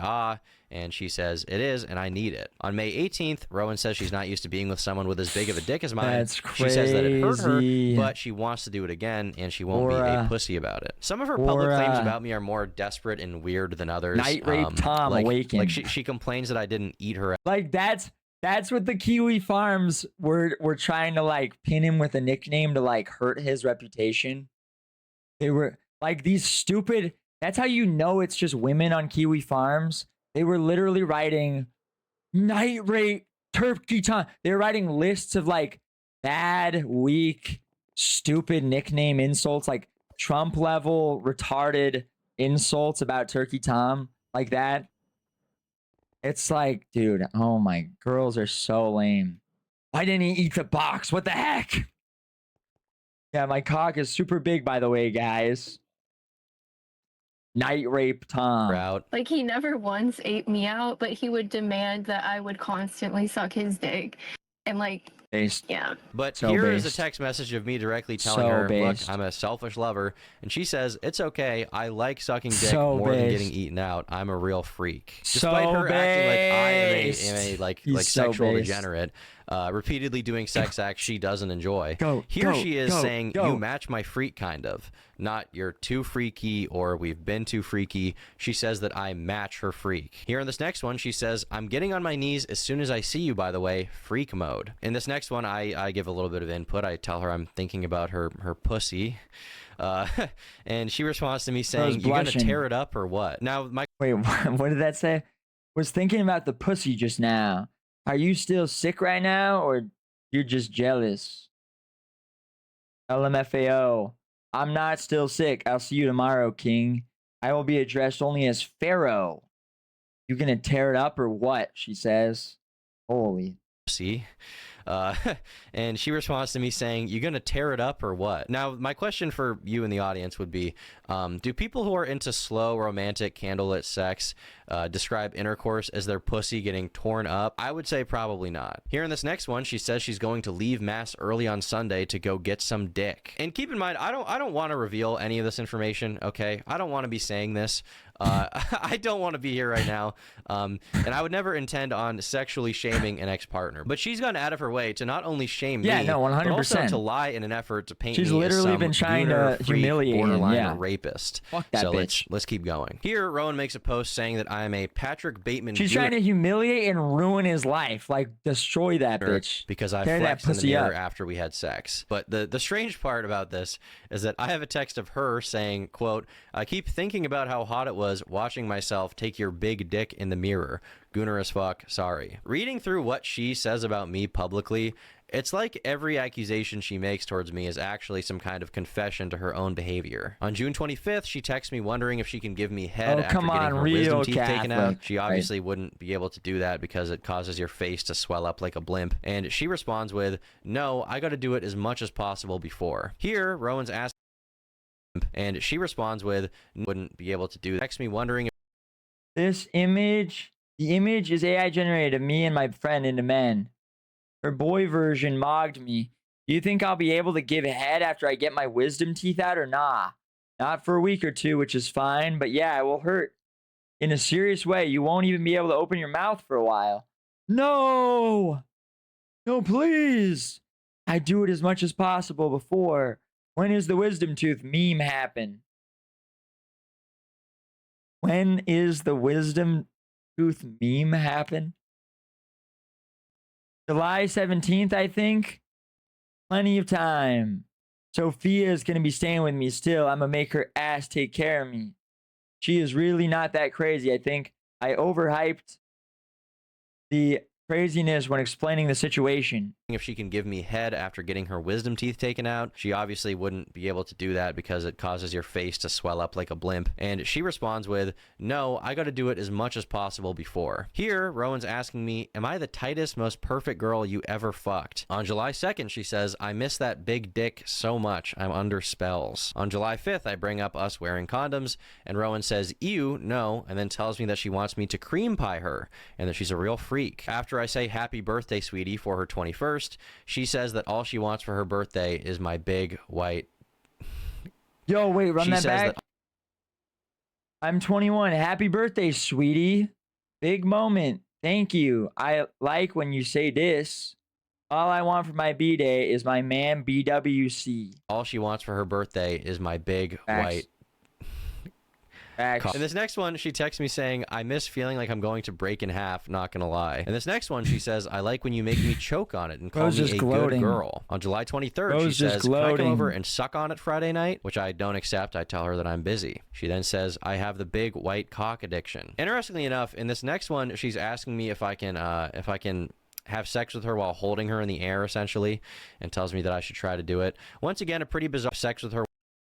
and she says it is, and I need it. On May 18th, Rowan says she's not used to being with someone with as big of a dick as mine. That's crazy. She says that it hurt her, but she wants to do it again, and she won't be a pussy about it. Some of her public claims about me are more desperate and weird than others. Night rape Tom awakened. Like she complains that I didn't eat her. Like that's what the Kiwi Farms were trying to like pin him with a nickname to like hurt his reputation. They were like these stupid. That's how you know it's just women on Kiwi Farms. They were literally writing night rape turkey time. They were writing lists of like bad, weak, stupid nickname insults, like Trump level retarded insults about Turkey Tom, like that. It's like, dude, oh my, girls are so lame. Why didn't he eat the box? What the heck? Yeah, my cock is super big, by the way, guys. Night rape Tom. Out. Like, he never once ate me out, but he would demand that I would constantly suck his dick. And, like, Based. yeah. But So here is a based. text message of me directly telling So her, based. look, I'm a selfish lover. And she says, it's okay. I like sucking dick So more than based. getting eaten out. I'm a real freak. So Despite her acting like I based. am a like He's so sexual based. degenerate, repeatedly doing sex acts she doesn't enjoy. Here Go, she is go, saying, go. you match my freak kind of. Not you're too freaky or we've been too freaky. She says that I match her freak. Here in this next one, she says, I'm getting on my knees as soon as I see you, by the way, freak mode. In this next one, I give a little bit of input. I tell her I'm thinking about her pussy. And she responds to me saying, you gonna blushing. tear it up or what? Now, my Wait, what did that say? Was thinking about the pussy just now. Are you still sick right now, or you're just jealous? LMFAO. I'm not still sick. I'll see you tomorrow, King. I will be addressed only as Pharaoh. You gonna tear it up or what? She says. Holy. pussy. And she responds to me saying, you gonna tear it up or what? Now, my question for you in the audience would be, do people who are into slow, romantic, candlelit sex describe intercourse as their pussy getting torn up? I would say probably not. Here in this next one, she says she's going to leave mass early on Sunday to go get some dick. And keep in mind, I don't want to reveal any of this information, okay? I don't want to be saying this. I don't want to be here right now. And I would never intend on sexually shaming an ex-partner. But she's gone out of her way to not only shame Yeah, me, no, but also 100%. to lie in an effort to paint She's me literally as some been trying to gooner, freak, humiliate him, borderline yeah. rapist. Fuck that so bitch. let's keep going. Here, Rowan makes a post saying that I am a Patrick Bateman She's gooner trying to humiliate and ruin his life. Like, destroy that bitch. because I Tear that flexed in the pussy mirror up. after we had sex. But the strange part about this is that I have a text of her saying, quote, I keep thinking about how hot it was watching myself take your big dick in the mirror. Gooner as fuck, sorry. Reading through what she says about me publicly, it's like every accusation she makes towards me is actually some kind of confession to her own behavior. On June 25th, she texts me wondering if she can give me head Oh, after come getting on, her real wisdom teeth taken out. Catholic. She obviously wouldn't be able to do that because it causes your face to swell up like a blimp. And she responds with, no, I gotta do it as much as possible before. Here, Rowan's asking, and she responds with, wouldn't be able to do that. Text me wondering if This image, the image is AI generated of me and my friend into men. Her boy version mogged me. Do you think I'll be able to give head after I get my wisdom teeth out or nah? Not for a week or two, which is fine, but yeah, it will hurt. In a serious way, you won't even be able to open your mouth for a while. No! No, please! I do it as much as possible before. When is the wisdom tooth meme happen? When is the wisdom tooth meme happen? July 17th, I think. Plenty of time. Sophia's going to be staying with me still. I'm going to make her ass take care of me. She is really not that crazy. I think I overhyped the craziness when explaining the situation. If she can give me head after getting her wisdom teeth taken out. She obviously wouldn't be able to do that because it causes your face to swell up like a blimp. And she responds with, no, I gotta do it as much as possible before. Here, Rowan's asking me, am I the tightest, most perfect girl you ever fucked? On July 2nd, she says, I miss that big dick so much. I'm under spells. On July 5th, I bring up us wearing condoms, and Rowan says, ew, no, and then tells me that she wants me to cream pie her, and that she's a real freak. After I say happy birthday, sweetie, for her 21st, she says that all she wants for her birthday is my big white. Yo, wait, run She that says back. I'm 21. Happy birthday, sweetie. Big moment. Thank you. I like when you say this. All I want for my B-Day is my man BWC. All she wants for her birthday is my big Facts. white. Facts. And this next one, she texts me saying, I miss feeling like I'm going to break in half, not gonna lie. And this next one, she says, I like when you make me choke on it and call Bro's me just a gloating. good girl. On July 23rd, Bro's she just says, can I come gloating. over and suck on it Friday night? Which I don't accept. I tell her that I'm busy. She then says, I have the big white cock addiction. Interestingly enough, in this next one, she's asking me if I can have sex with her while holding her in the air, essentially, and tells me that I should try to do it. Once again, a pretty bizarre sex with her.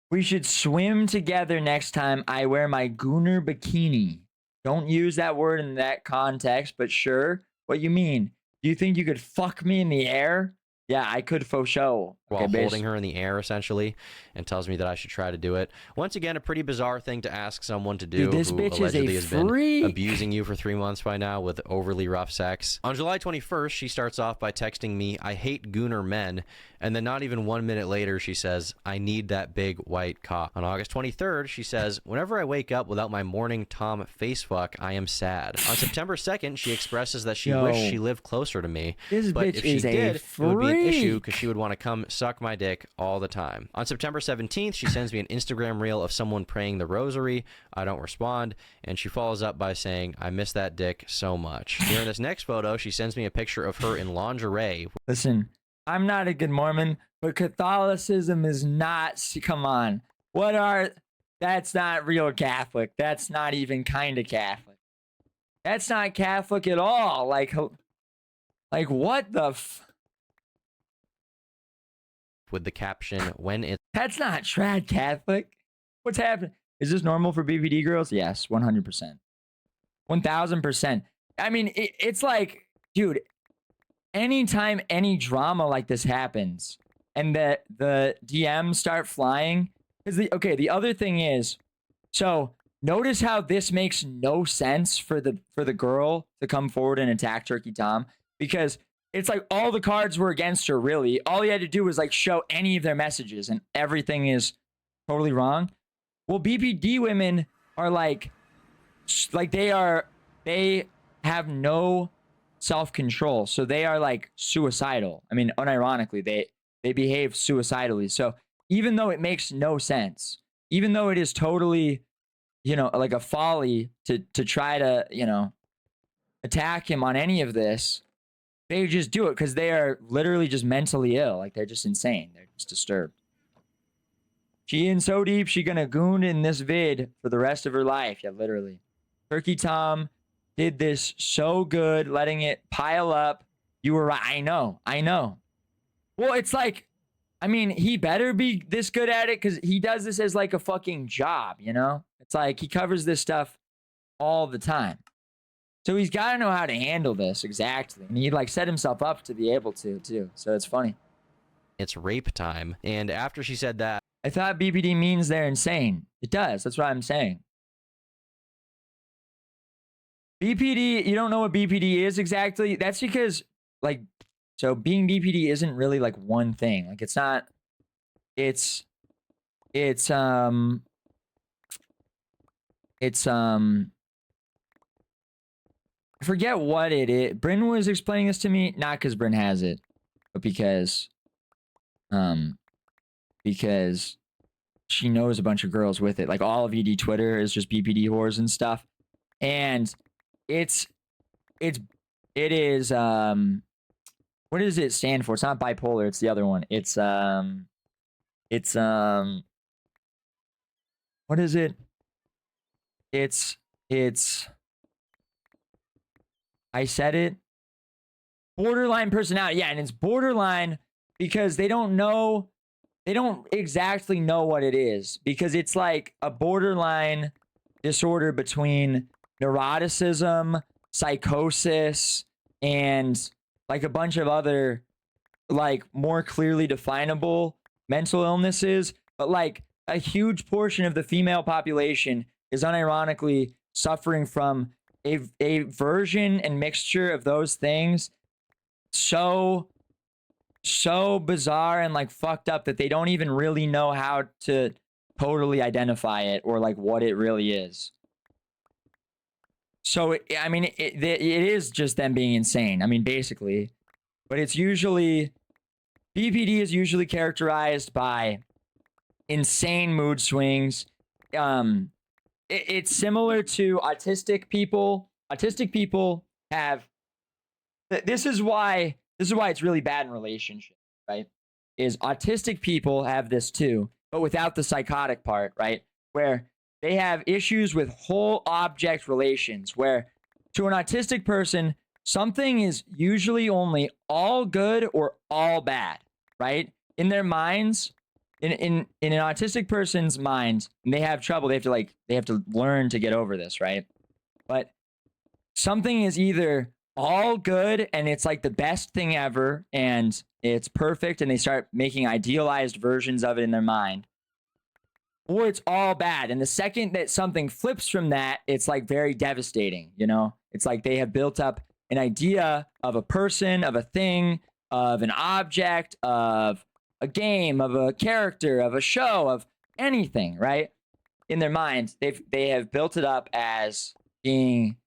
We should swim together next time I wear my Gooner bikini. Don't use that word in that context, but sure. What you mean? Do you think you could fuck me in the air? Yeah, I could faux show. While holding her in the air, essentially, and tells me that I should try to do it. Once again, a pretty bizarre thing to ask someone to do. Dude, this who bitch is allegedly a has been freak. abusing you for 3 months by now with overly rough sex. On July 21st, she starts off by texting me, I hate gooner men, and then not even 1 minute later, she says, I need that big white cock. On August 23rd, she says, whenever I wake up without my morning Tom face fuck, I am sad. On September 2nd, she expresses that she wished she lived closer to me, This but bitch if she is a did, it would be an issue freak. because she would want to come suck my dick all the time. On September 17th, she sends me an Instagram reel of someone praying the rosary. I don't respond, and she follows up by saying, I miss that dick so much. Here in this next photo, she sends me a picture of her in lingerie. Listen, I'm not a good Mormon, but Catholicism is not. Come on. That's not real Catholic. That's not even kind of Catholic. That's not Catholic at all. Like what the With the caption, when it That's not trad Catholic. What's happening? Is this normal for BPD girls? Yes, 100%. 1000%. I mean, it's like, dude, anytime any drama like this happens and the DMs start flying, the other thing is, so notice how this makes no sense for the girl to come forward and attack Turkey Tom, because it's like all the cards were against her, really. All he had to do was like show any of their messages and everything is totally wrong. Well, BPD women are like they have no self-control. So they are like suicidal. I mean, unironically, they behave suicidally. So even though it makes no sense, even though it is totally, like a folly to try to, attack him on any of this, they just do it because they are literally just mentally ill. Like they're just insane. They're just disturbed. She in so deep, she gonna goon in this vid for the rest of her life. Yeah, literally. Turkey Tom did this so good, letting it pile up. You were right. I know. Well, it's like, I mean, he better be this good at it because he does this as like a fucking job, It's like he covers this stuff all the time. So he's got to know how to handle this exactly. And he like set himself up to be able to, too. So it's funny. it's rape time. And after she said that, I thought BPD means they're insane. It does. That's what I'm saying. BPD, you don't know what BPD is exactly? That's because, like, so being BPD isn't really like one thing. Like, it's not, it's I forget what it is. Bryn was explaining this to me, not because Bryn has it, but because she knows a bunch of girls with it. Like all of ED Twitter is just BPD whores and stuff. And it is what does it stand for? It's not bipolar, it's the other one. It's what is it? It's I said it. Borderline personality. Yeah, and it's borderline because they don't exactly know what it is, because it's like a borderline disorder between neuroticism, psychosis, and like a bunch of other like more clearly definable mental illnesses. But like a huge portion of the female population is unironically suffering from a version and mixture of those things so bizarre and like fucked up that they don't even really know how to totally identify it or like what it really is. So I mean, it is just them being insane. I mean, basically, but it's usually BPD is usually characterized by insane mood swings. It's similar to autistic people. Autistic people have. This is why it's really bad in relationships, right? Is autistic people have this too, but without the psychotic part, right? Where they have issues with whole object relations, where to an autistic person, something is usually only all good or all bad, right? In their minds, in an autistic person's mind, and they have trouble, they have to learn to get over this, right? But something is either all good and it's like the best thing ever and it's perfect and they start making idealized versions of it in their mind, or it's all bad. And the second that something flips from that, it's like very devastating, you know? It's like they have built up an idea of a person, of a thing, of an object, of a game, of a character, of a show, of anything, right? In their minds, they have built it up as being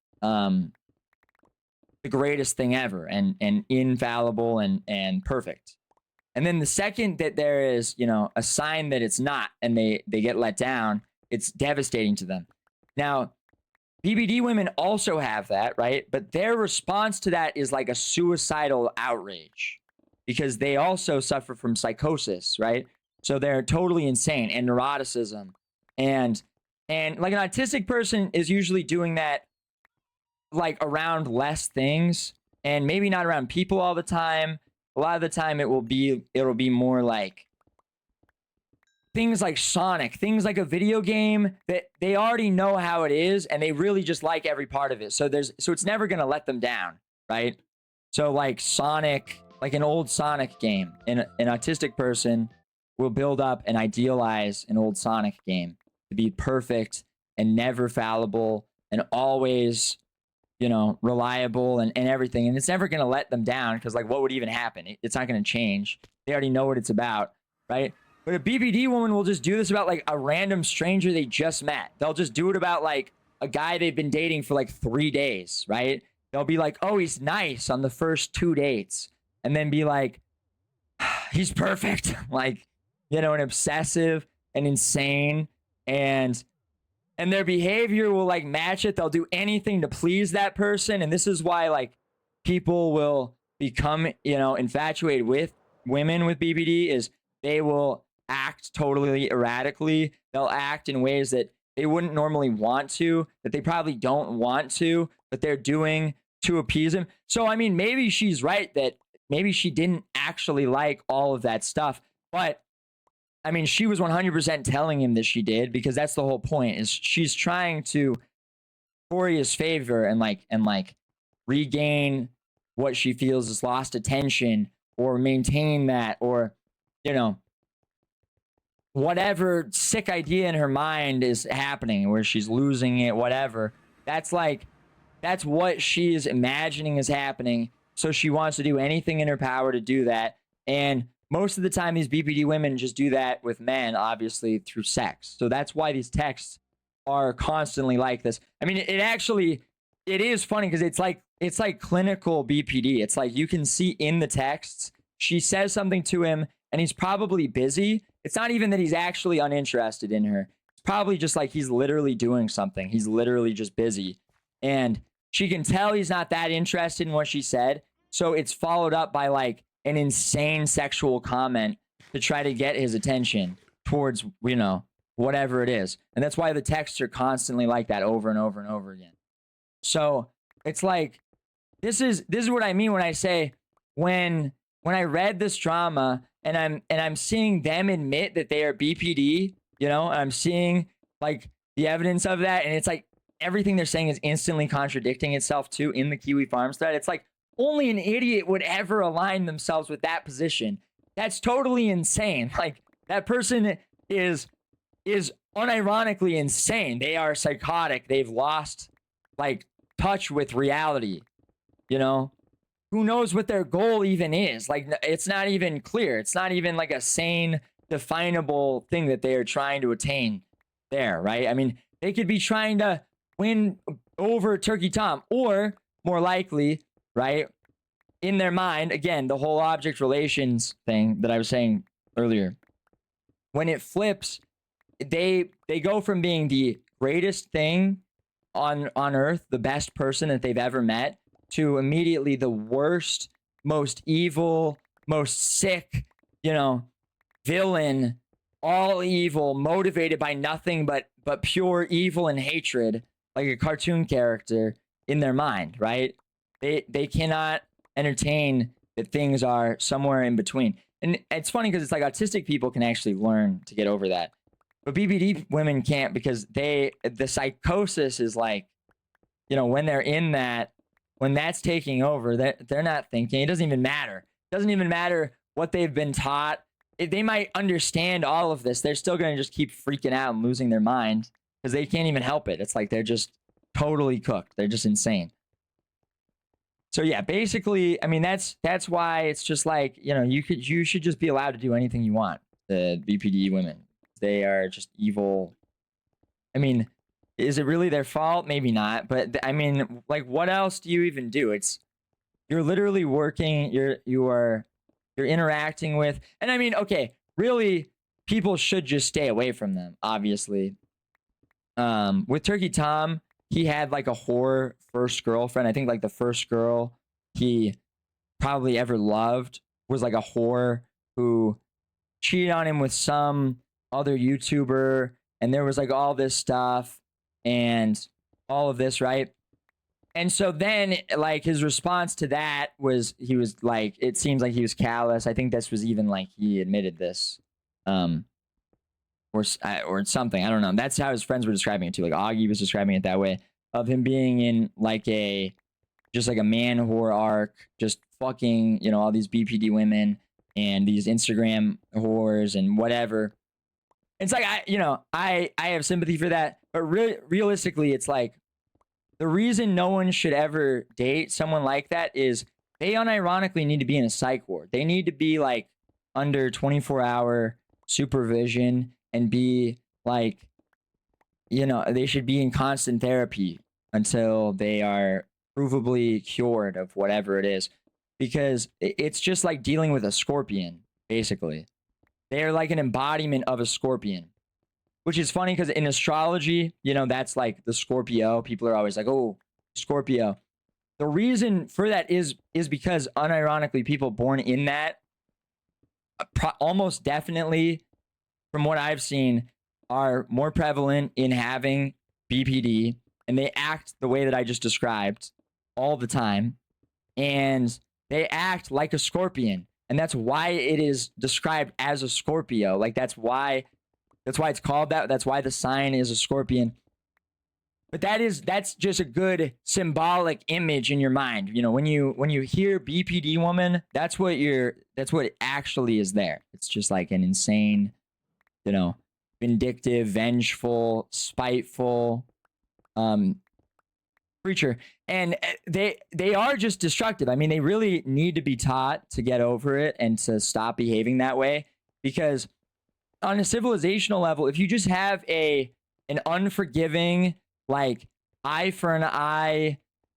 the greatest thing ever and infallible and perfect. And then the second that there is, you know, a sign that it's not and they get let down, it's devastating to them. Now, BBD women also have that, right? But their response to that is like a suicidal outrage because they also suffer from psychosis, right? So they're totally insane, and neuroticism. And like an autistic person is usually doing that like around less things and maybe not around people all the time. A lot of the time it'll be more like things like Sonic, things like a video game that they already know how it is and they really just like every part of it. So it's never going to let them down, right? So like Sonic, like an old Sonic game, an autistic person will build up and idealize an old Sonic game to be perfect and never fallible and always, you know, reliable and everything. And it's never going to let them down because, like, what would even happen? It's not going to change. They already know what it's about, right? But a BBD woman will just do this about, like, a random stranger they just met. They'll just do it about, like, a guy they've been dating for, like, 3 days, right? They'll be like, oh, he's nice on the first 2 dates. And then be like, he's perfect. Like, you know, and obsessive and insane. And their behavior will like match it. They'll do anything to please that person. And this is why like people will become, you know, infatuated with women with BBD is they will act totally erratically. They'll act in ways that they wouldn't normally want to, that they probably don't want to, but they're doing to appease him. So, I mean, maybe she's right that maybe she didn't actually like all of that stuff, but I mean, she was 100% telling him that she did because that's the whole point is she's trying to curry his favor and regain what she feels is lost attention or maintain that or, you know, whatever sick idea in her mind is happening where she's losing it, whatever. That's what she's imagining is happening. So she wants to do anything in her power to do that. And most of the time, these BPD women just do that with men, obviously, through sex. So that's why these texts are constantly like this. I mean, it is funny because it's like clinical BPD. It's like you can see in the texts, she says something to him and he's probably busy. It's not even that he's actually uninterested in her. It's probably just like he's literally doing something. He's literally just busy. And she can tell he's not that interested in what she said. So it's followed up by like an insane sexual comment to try to get his attention towards, you know, whatever it is. And that's why the texts are constantly like that over and over and over again. So it's like this is what I mean when I say when I read this drama and I'm seeing them admit that they are BPD, you know, I'm seeing like the evidence of that, and it's like everything they're saying is instantly contradicting itself too in the Kiwi Farms thread. It's like only an idiot would ever align themselves with that position. That's totally insane. Like that person is unironically insane. They are psychotic. They've lost like touch with reality. You know, who knows what their goal even is? Like it's not even clear. It's not even like a sane, definable thing that they are trying to attain there, right? I mean, they could be trying to win over Turkey Tom, or more likely, right, in their mind, again, the whole object relations thing that I was saying earlier, when it flips, they go from being the greatest thing on earth, the best person that they've ever met, to immediately the worst, most evil, most sick, you know, villain, all evil, motivated by nothing but pure evil and hatred, like a cartoon character in their mind, right? They cannot entertain that things are somewhere in between. And it's funny because it's like autistic people can actually learn to get over that. But BBD women can't, because the psychosis is like, you know, when they're in that, when that's taking over, they're not thinking. It doesn't even matter. It doesn't even matter what they've been taught. They might understand all of this. They're still going to just keep freaking out and losing their mind because they can't even help it. It's like they're just totally cooked. They're just insane. So yeah, basically, I mean, that's why it's just like, you know, you should just be allowed to do anything you want. The BPD women, they are just evil. I mean, is it really their fault? Maybe not. But I mean, like, what else do you even do? You're literally working. You're interacting with, and I mean, okay, really, people should just stay away from them. Obviously, with Turkey Tom, he had like a whore first girlfriend. I think like the first girl he probably ever loved was like a whore who cheated on him with some other YouTuber, and there was like all this stuff and all of this, right? And so then, like, his response to that was, he was like, it seems like he was callous. I think this was even like he admitted this, or something. I don't know. That's how his friends were describing it too. Like Augie was describing it that way, of him being in like just like a man whore arc, just fucking, you know, all these BPD women and these Instagram whores and whatever. It's like, I have sympathy for that, but realistically, it's like, the reason no one should ever date someone like that is they unironically need to be in a psych ward. They need to be like under 24-hour supervision and be like, you know, they should be in constant therapy until they are provably cured of whatever it is. Because it's just like dealing with a scorpion, basically. They're like an embodiment of a scorpion. Which is funny because in astrology, you know, that's like the Scorpio. People are always like, oh, Scorpio. The reason for that is because unironically, people born in that almost definitely, from what I've seen, are more prevalent in having BPD, and they act the way that I just described all the time, and they act like a scorpion, and that's why it is described as a Scorpio. Like that's why it's called that. That's why the sign is a scorpion. But that's just a good symbolic image in your mind. You know, when you hear BPD woman, that's what actually is there. It's just like an insane, you know, vindictive, vengeful, spiteful creature. And they are just destructive. I mean, they really need to be taught to get over it and to stop behaving that way, because on a civilizational level, if you just have an unforgiving, like, eye for an eye,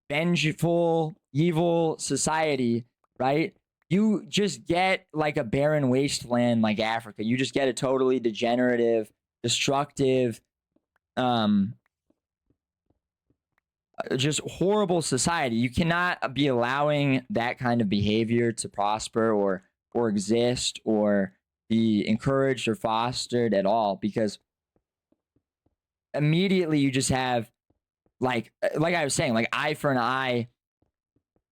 vengeful, evil society, right? You just get like a barren wasteland like Africa. You just get a totally degenerative, destructive, just horrible society. You cannot be allowing that kind of behavior to prosper or exist or be encouraged or fostered at all, because immediately you just have like I was saying, like eye for an eye,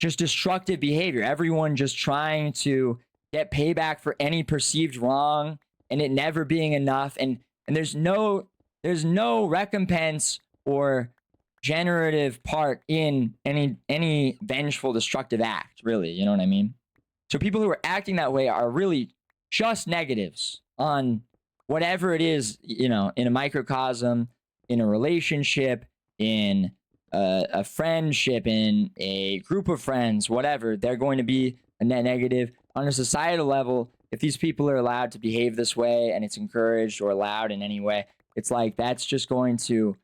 just destructive behavior. Everyone just trying to get payback for any perceived wrong, and it never being enough. And there's no recompense or generative part in any vengeful, destructive act, really. You know what I mean? So people who are acting that way are really just negatives on whatever it is, you know, in a microcosm, in a relationship, in a friendship, in a group of friends, whatever. They're going to be a net negative. On a societal level, if these people are allowed to behave this way and it's encouraged or allowed in any way, it's like that's just going to,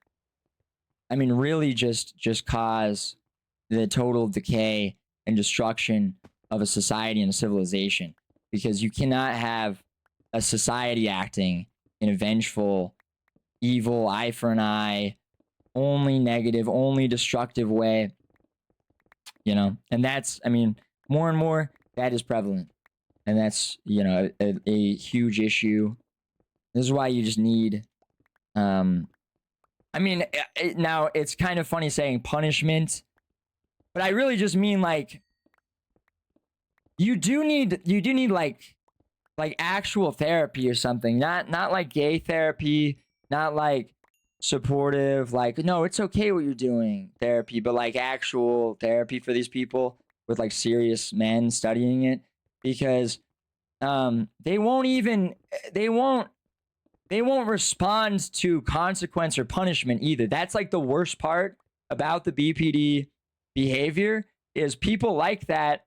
I mean, really just cause the total decay and destruction of a society and a civilization, because you cannot have a society acting in a vengeful, evil, eye for an eye, only negative, only destructive way, you know. And that's, I mean, more and more that is prevalent, and that's, you know, a huge issue. This is why you just need I mean, now it's kind of funny saying punishment, but I really just mean like you do need like actual therapy or something, not like gay therapy, not like supportive, like, no, it's okay what you're doing therapy, but like actual therapy for these people with like serious men studying it, because they won't respond to consequence or punishment either. That's like the worst part about the BPD behavior, is people like that,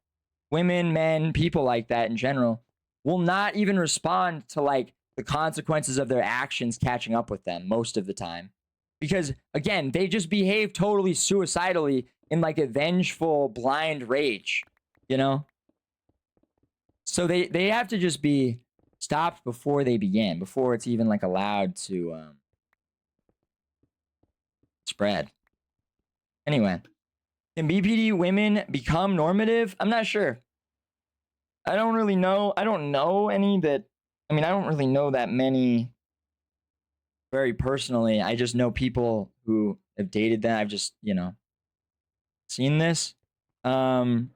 women, men, people like that in general, will not even respond to like the consequences of their actions catching up with them most of the time. Because again, they just behave totally suicidally in like a vengeful, blind rage, you know? So they have to just be stopped before they begin, before it's even like allowed to spread. Anyway, can BPD women become normative? I'm not sure. I don't really know. I don't know any that, I mean, I don't really know that many very personally. I just know people who have dated them. I've just, you know, seen this. I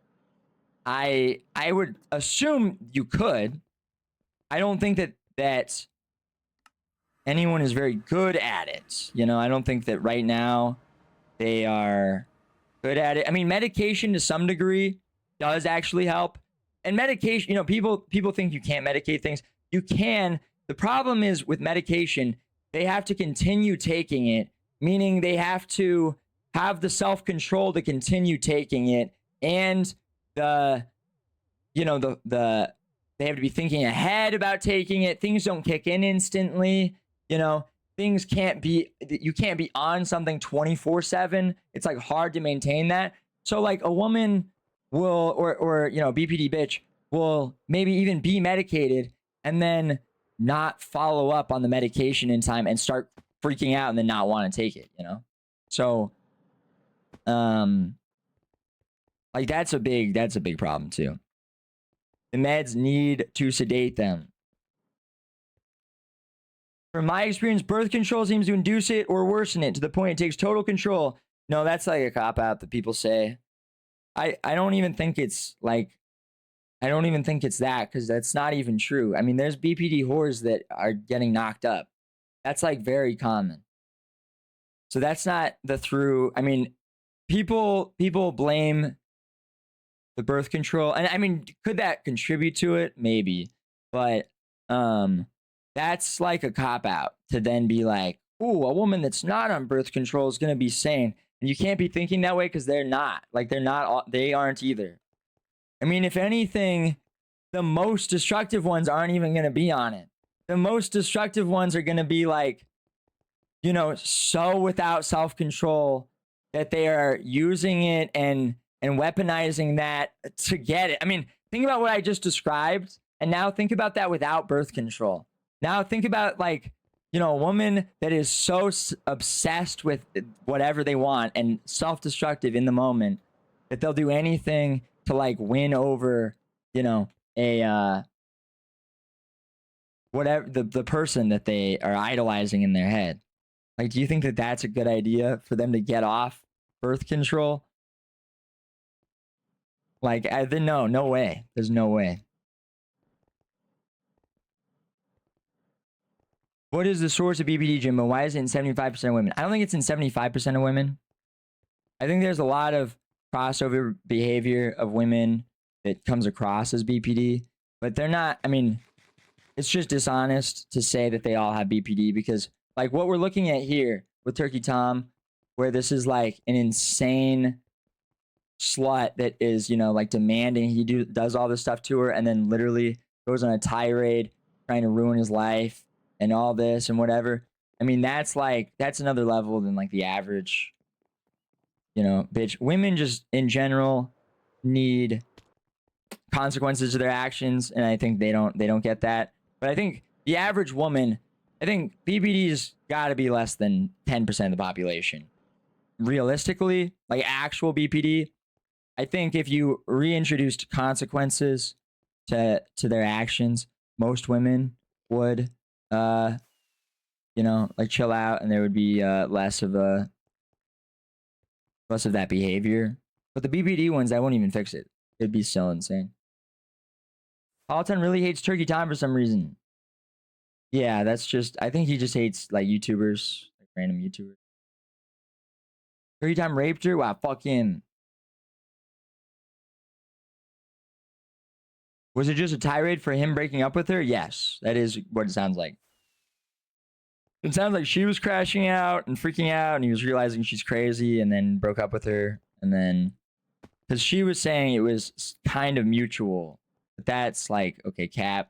would assume you could. I don't think that anyone is very good at it. You know, I don't think that right now they are good at it. I mean, medication to some degree does actually help. And medication, you know, people think you can't medicate things. You can. The problem is with medication, they have to continue taking it, meaning they have to have the self-control to continue taking it, and the, you know, they have to be thinking ahead about taking it. Things don't kick in instantly. You know, things can't be, you can't be on something 24/7. It's like hard to maintain that. So like a woman will, or you know, BPD bitch will maybe even be medicated and then not follow up on the medication in time and start freaking out and then not want to take it, you know? So, like that's a big problem too. The meds need to sedate them. From my experience, birth control seems to induce it or worsen it to the point it takes total control. No, that's like a cop-out that people say. I don't even think it's like, I don't even think it's that, because that's not even true. I mean, there's BPD whores that are getting knocked up. That's like very common. So that's not the through. I mean, people blame the birth control, and I mean, could that contribute to it? Maybe, but that's like a cop out to then be like, ooh, a woman that's not on birth control is gonna be sane, and you can't be thinking that way because they're not. Like they aren't either. I mean, if anything, the most destructive ones aren't even gonna be on it. The most destructive ones are gonna be like, you know, so without self-control that they are using it and weaponizing that to get it. I mean, think about what I just described, and now think about that without birth control. Now think about, like, you know, a woman that is so obsessed with whatever they want and self-destructive in the moment that they'll do anything to like win over, you know, a whatever the person that they are idolizing in their head. Like, do you think that that's a good idea for them to get off birth control? Like, no way. There's no way. What is the source of BPD, Jimbo? Why is it in 75% of women? I don't think it's in 75% of women. I think there's a lot of crossover behavior of women that comes across as BPD, but they're not. I mean, it's just dishonest to say that they all have BPD because, like, what we're looking at here with Turkey Tom, where this is like an insane slut that is, you know, like demanding he does all this stuff to her and then literally goes on a tirade trying to ruin his life and all this and whatever. I mean, that's another level than like the average, you know, bitch. Women just in general need consequences to their actions, and I think they don't get that. But I think the average woman, I think BPD's got to be less than 10% of the population. Realistically, like actual BPD, I think if you reintroduced consequences to their actions, most women would you know, like chill out, and there would be less of that behavior. But the BPD ones, I won't even fix it. It'd be still insane. Paulton really hates Turkey Time for some reason. Yeah, that's just, I think he just hates like YouTubers, like random YouTubers. Turkey Time raped her? Wow, fuck him. Was it just a tirade for him breaking up with her? Yes, that is what it sounds like. It sounds like she was crashing out and freaking out, and he was realizing she's crazy, and then broke up with her. And then, because she was saying it was kind of mutual, but that's like, okay, cap,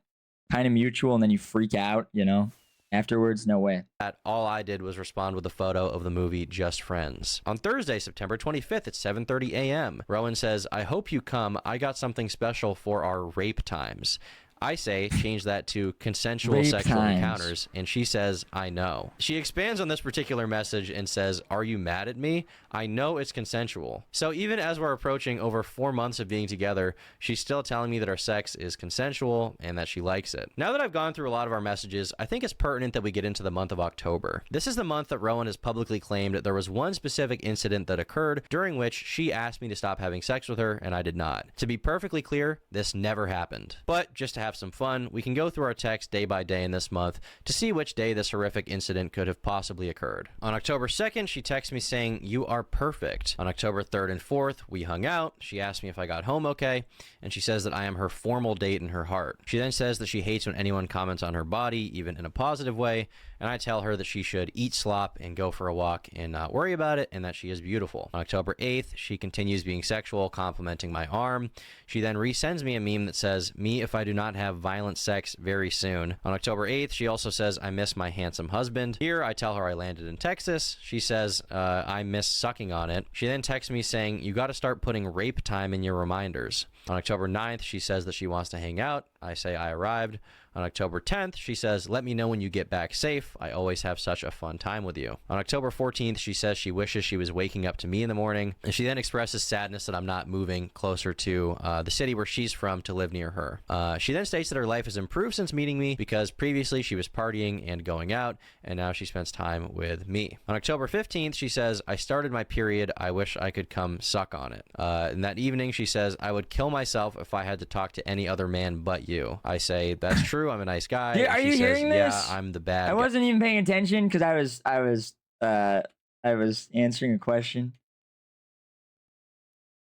kind of mutual, and then you freak out, you know? Afterwards, no way. All I did was respond with a photo of the movie Just Friends. On Thursday, September 25th at 7:30 a.m., Rowan says, I hope you come. I got something special for our rape times. I say, change that to consensual Rape sexual times. encounters, and she says, I know. She expands on this particular message and says, are you mad at me? I know it's consensual. So even as we're approaching over 4 months of being together, she's still telling me that our sex is consensual and that she likes it. Now that I've gone through a lot of our messages, I think it's pertinent that we get into the month of October. This is the month that Rowan has publicly claimed that there was one specific incident that occurred during which she asked me to stop having sex with her, and I did not. To be perfectly clear, this never happened. But just to have some fun, we can go through our text day by day in this month to see which day this horrific incident could have possibly occurred. On October 2nd, she texts me saying, you are perfect. On October 3rd and 4th, we hung out. She asked me if I got home okay, and she says that I am her formal date in her heart. She then says that she hates when anyone comments on her body, even in a positive way, and I tell her that she should eat slop and go for a walk and not worry about it, and that she is beautiful. On October 8th, she continues being sexual, complimenting my arm. She then resends me a meme that says, me if I do not have violent sex very soon. On October 8th, she also says, I miss my handsome husband. Here, I tell her I landed in Texas. She says, I miss sucking on it. She then texts me saying, you got to start putting rape time in your reminders. On October 9th, she says that she wants to hang out. I say I arrived. On October 10th, she says, let me know when you get back safe. I always have such a fun time with you. On October 14th, she says she wishes she was waking up to me in the morning. And she then expresses sadness that I'm not moving closer to the city where she's from to live near her. She then states that her life has improved since meeting me because previously she was partying and going out, and now she spends time with me. On October 15th, she says, I started my period. I wish I could come suck on it. And that evening, she says, I would kill myself if I had to talk to any other man but you. I say, that's true. I'm a nice guy. Yeah, are you hearing this? Yeah, I'm the bad I guy. wasn't even paying attention because I was answering a question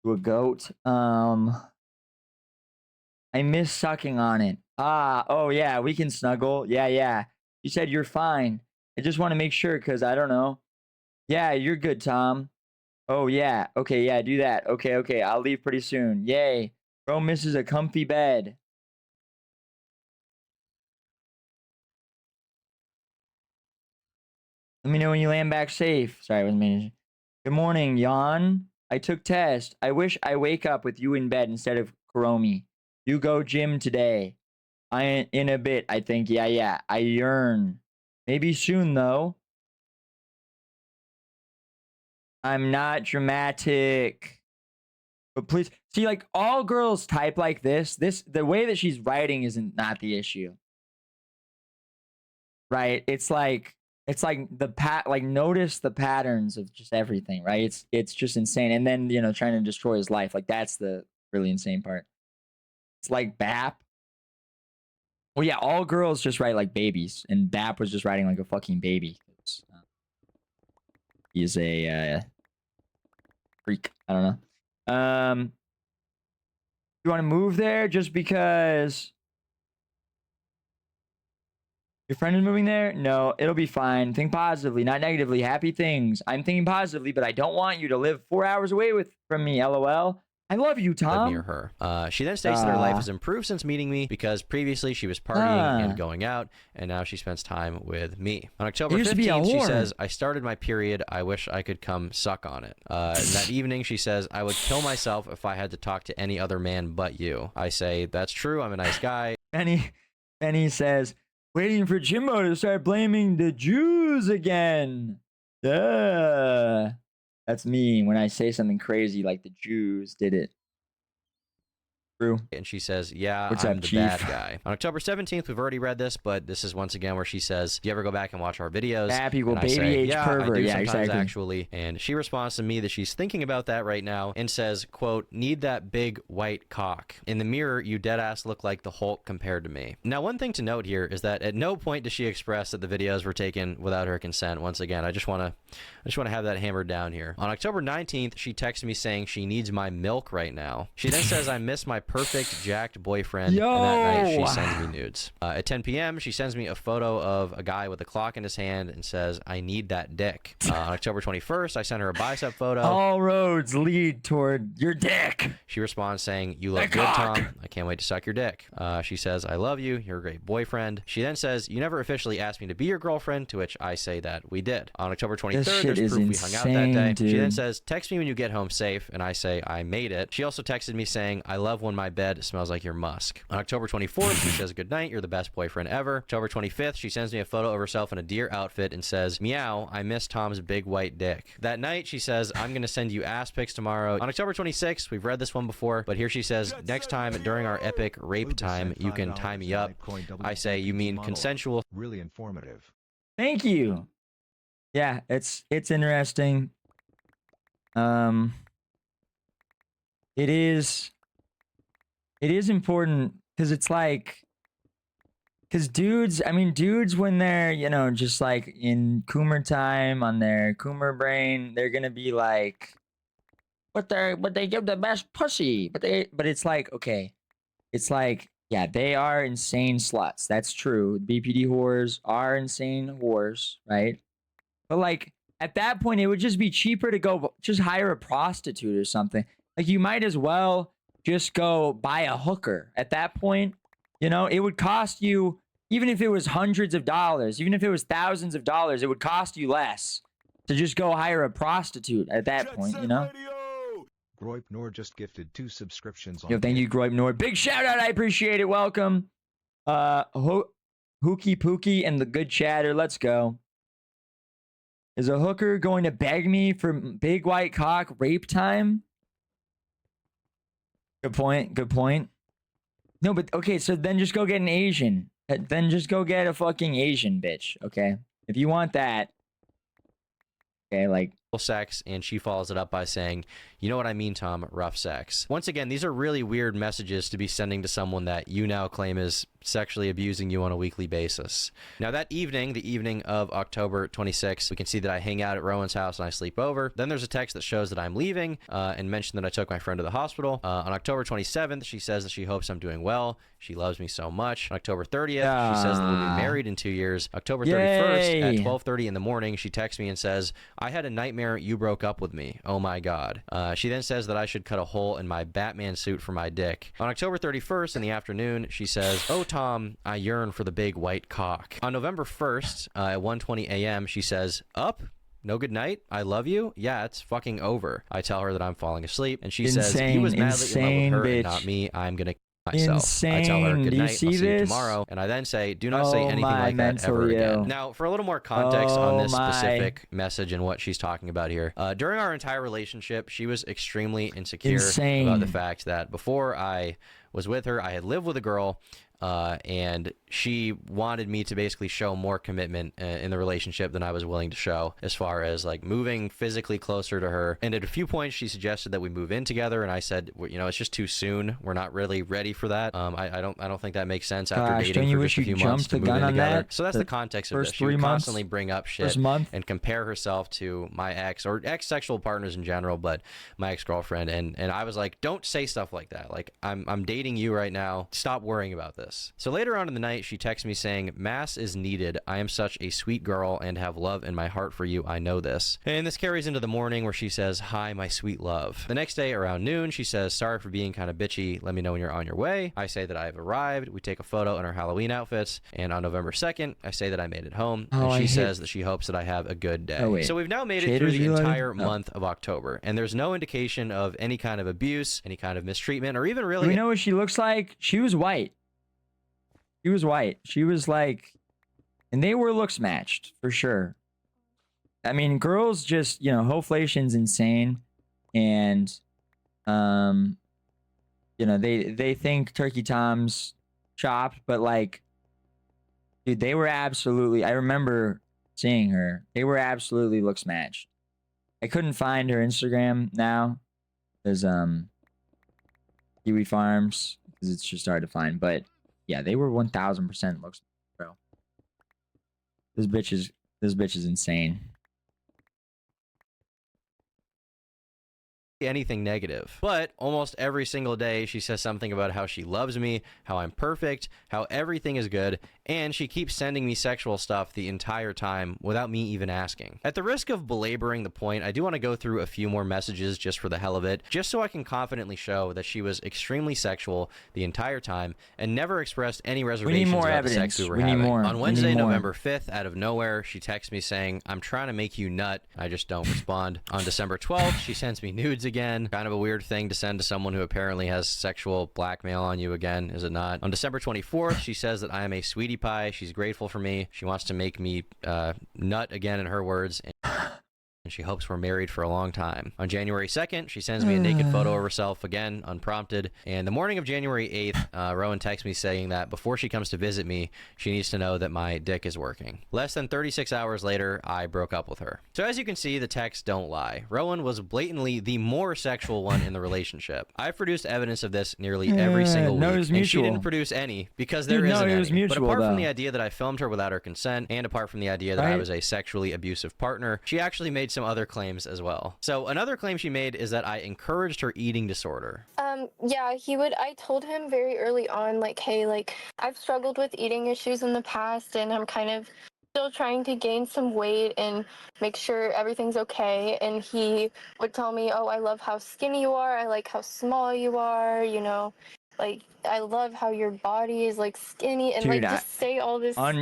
to a goat. I miss sucking on it. Oh yeah, we can snuggle. Yeah. You said you're fine. I just want to make sure because I don't know. Yeah, you're good, Tom. Oh yeah. Okay, yeah, do that. Okay. I'll leave pretty soon. Yay. Bro misses a comfy bed. Let me know when you land back safe. Sorry, I wasn't managing. Good morning, Jan. I took test. I wish I wake up with you in bed instead of Kuromi. You go gym today. In a bit, I think. Yeah. I yearn. Maybe soon, though. I'm not dramatic. But please, see, like, all girls type like this. The way that she's writing isn't not the issue. Right? It's like notice the patterns of just everything, right? It's just insane. And then, you know, trying to destroy his life. Like, that's the really insane part. It's like BAP. Well, yeah, all girls just write like babies, and BAP was just writing like a fucking baby. He's a freak. I don't know. You want to move there just because your friend is moving there? No, it'll be fine. Think positively, not negatively. Happy things. I'm thinking positively, but I don't want you to live 4 hours away from me. LOL. I love you, Tom. Near her. She then states that her life has improved since meeting me because previously she was partying and going out, and now she spends time with me. On October 15th, she says, I started my period. I wish I could come suck on it. And that evening, she says, I would kill myself if I had to talk to any other man but you. I say, that's true. I'm a nice guy. Benny says, waiting for Jimbo to start blaming the Jews again. Duh. That's me when I say something crazy like the Jews did it. True. And she says, yeah, What's I'm up, the Chief? bad guy. On October 17th, we've already read this, but this is once again where she says, do you ever go back and watch our videos? BAP equal and I baby say, age yeah, pervert. I do Yeah, sometimes exactly. actually. And she responds to me that she's thinking about that right now and says, quote, need that big white cock. In the mirror, you deadass look like the Hulk compared to me. Now, one thing to note here is that at no point does she express that the videos were taken without her consent. Once again, I just want to have that hammered down here. On October 19th, she texts me saying she needs my milk right now. She then says, I miss my perfect jacked boyfriend. Yo! And that night, she sends me nudes. At 10 p.m., she sends me a photo of a guy with a clock in his hand and says, I need that dick. On October 21st, I sent her a bicep photo. All roads lead toward your dick. She responds saying, you look good, Tom. I can't wait to suck your dick. She says, I love you. You're a great boyfriend. She then says, you never officially asked me to be your girlfriend, to which I say that we did. On October 23rd, there's proof we hung out that day. Dude. She then says, text me when you get home safe, and I say, I made it. She also texted me saying, I love when my bed smells like your musk. On October 24th, she says, good night, you're the best boyfriend ever. October 25th, she sends me a photo of herself in a deer outfit and says, meow, I miss Tom's big white dick. That night, she says, I'm going to send you ass pics tomorrow. On October 26th, we've read this one before, but here she says, next time during our epic rape time, you can tie me up. I say, you mean consensual. Really informative. Thank you. Yeah, it's interesting. It is important because it's like, because dudes when they're, you know, just like in Coomer time on their Coomer brain, they're gonna be like, but they give the best pussy, but it's like, okay, it's like, yeah, they are insane sluts. That's true. BPD whores are insane whores, right? But like at that point, it would just be cheaper to go just hire a prostitute or something. Like you might as well just go buy a hooker at that point. You know, it would cost you, even if it was hundreds of dollars, even if it was thousands of dollars, it would cost you less to just go hire a prostitute at that point, you know? Groip Nor just gifted 2 subscriptions on Yo, thank you, Groip Nor. Big shout out, I appreciate it. Welcome. Hookie Pookie and the good chatter. Let's go. Is a hooker going to beg me for big white cock rape time? Good point. Good point. No, but okay, so then just go get an Asian. Then just go get a fucking Asian bitch, okay? If you want that. Okay, like sex, and she follows it up by saying, you know what I mean, Tom, rough sex. Once again, these are really weird messages to be sending to someone that you now claim is sexually abusing you on a weekly basis. Now that evening, the evening of October 26th, we can see that I hang out at Rowan's house and I sleep over. Then there's a text that shows that I'm leaving and mentioned that I took my friend to the hospital. On October 27th, she says that she hopes I'm doing well. She loves me so much. On October 30th, she says that we'll be married in 2 years. October 31st at 12:30 in the morning, she texts me and says, I had a nightmare you broke up with me. Oh my God. She then says that I should cut a hole in my Batman suit for my dick. On October 31st in the afternoon, she says, oh Tom, I yearn for the big white cock. On November 1st at 1:20 a.m., she says, up? No good night? I love you? Yeah, it's fucking over. I tell her that I'm falling asleep, and she says, he was madly in love with her and not me. I'm gonna myself. Insane. I tell her good Do you night. see I'll see you this? tomorrow. And I then say, do not say anything like that ever mentally again. ill. Now, for a little more context on this my. specific message and what she's talking about here, during our entire relationship, she was extremely insecure about the fact that before I was with her, I had lived with a girl and she wanted me to basically show more commitment in the relationship than I was willing to show, as far as like moving physically closer to her. And at a few points she suggested that we move in together, and I said, you know, it's just too soon, we're not really ready for that. I don't think that makes sense after dating for just a few months to move in together. So that's the context of this. She would constantly bring up shit and compare herself to my ex, or ex-sexual partners in general, but my ex-girlfriend, and I was like, don't say stuff like that. Like, I'm dating you right now, stop worrying about this. So later on in the night, she texts me saying, mass is needed, I am such a sweet girl and have love in my heart for you, I know this. And this carries into the morning, where she says, hi my sweet love. The next day around noon, she says, sorry for being kind of bitchy, let me know when you're on your way. I say that I have arrived. We take a photo in our Halloween outfits, and on November 2nd I say that I made it home, and she says that she hopes that I have a good day. So we've now made it through the entire month of October, and there's no indication of any kind of abuse, any kind of mistreatment, or even really... Do we know what she looks like? She was white. She was white. She was like... And they were looks matched, for sure. I mean, girls just, you know, hoflation's insane. And, you know, they think Turkey Tom's chopped, but like, dude, they were absolutely... I remember seeing her. They were absolutely looks matched. I couldn't find her Instagram now. There's Kiwi Farms, because it's just hard to find. But yeah, they were 1000% looks, bro. This bitch is insane. Anything negative, but almost every single day she says something about how she loves me, how I'm perfect, how everything is good, and she keeps sending me sexual stuff the entire time without me even asking. At the risk of belaboring the point, I do want to go through a few more messages just for the hell of it, just so I can confidently show that she was extremely sexual the entire time and never expressed any reservations about the sex we were having. On Wednesday, November 5th, out of nowhere, she texts me saying, I'm trying to make you nut. I just don't respond. On December 12th, she sends me nudes again. Kind of a weird thing to send to someone who apparently has sexual blackmail on you again, is it not? On December 24th, she says that I am a sweetie pie. She's grateful for me. She wants to make me nut again, in her words. And she hopes we're married for a long time. On January 2nd, she sends me a naked photo of herself, again, unprompted. And the morning of January 8th, Rowan texts me saying that before she comes to visit me, she needs to know that my dick is working. Less than 36 hours later, I broke up with her. So as you can see, the texts don't lie. Rowan was blatantly the more sexual one in the relationship. I've produced evidence of this nearly every single week, and she didn't produce any, because there isn't any. But apart from the idea that I filmed her without her consent, and apart from the idea that I was a sexually abusive partner, she actually made some other claims as well. So another claim she made is that I encouraged her eating disorder. Yeah, I told him very early on, like, hey, like, I've struggled with eating issues in the past, and I'm kind of still trying to gain some weight and make sure everything's okay. And he would tell me, oh, I love how skinny you are, I like how small you are, you know, like, I love how your body is like skinny, and dude, like just say all this stuff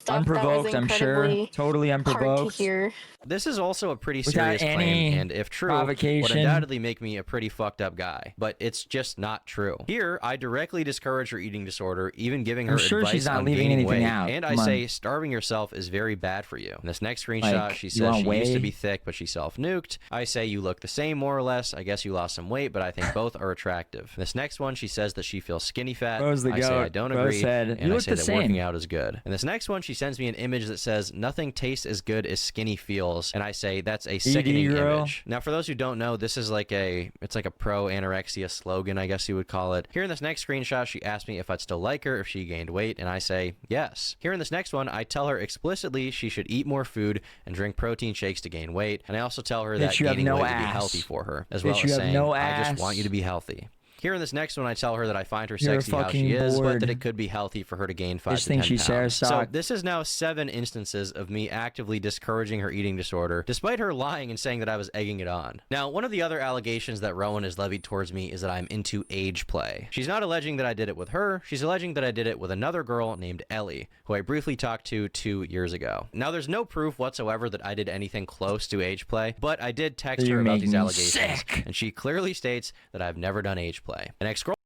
unprovoked, I'm sure. Totally unprovoked. Hard to hear. This is also a pretty serious claim, and if true, would undoubtedly make me a pretty fucked up guy. But it's just not true. Here, I directly discourage her eating disorder, even giving her advice she's not on leaving gaining weight. And I say, starving yourself is very bad for you. In this next screenshot, like, she says she used to be thick, but she self-nuked. I say, you look the same, more or less. I guess you lost some weight, but I think both are attractive. In this next one, she says that she feels skinny fat. I say I don't agree, and I say that working out is good. In this next one, she sends me an image that says, nothing tastes as good as skinny feels, and I say that's a sickening image. Now, for those who don't know, this is like it's like a pro-anorexia slogan, I guess you would call it. Here in this next screenshot, she asked me if I'd still like her if she gained weight, and I say yes. Here in this next one, I tell her explicitly she should eat more food and drink protein shakes to gain weight, and I also tell her that gaining weight would be healthy for her, as well as saying, I just want you to be healthy. Here in this next one, I tell her that I find her sexy how she is, but that it could be healthy for her to gain 5 to 10 pounds. So this is now 7 instances of me actively discouraging her eating disorder, despite her lying and saying that I was egging it on. Now, one of the other allegations that Rowan has levied towards me is that I'm into age play. She's not alleging that I did it with her, she's alleging that I did it with another girl named Ellie, who I briefly talked to 2 years ago. Now, there's no proof whatsoever that I did anything close to age play, but I did text her about these allegations, and she clearly states that I've never done age play. An ex-girlfriend,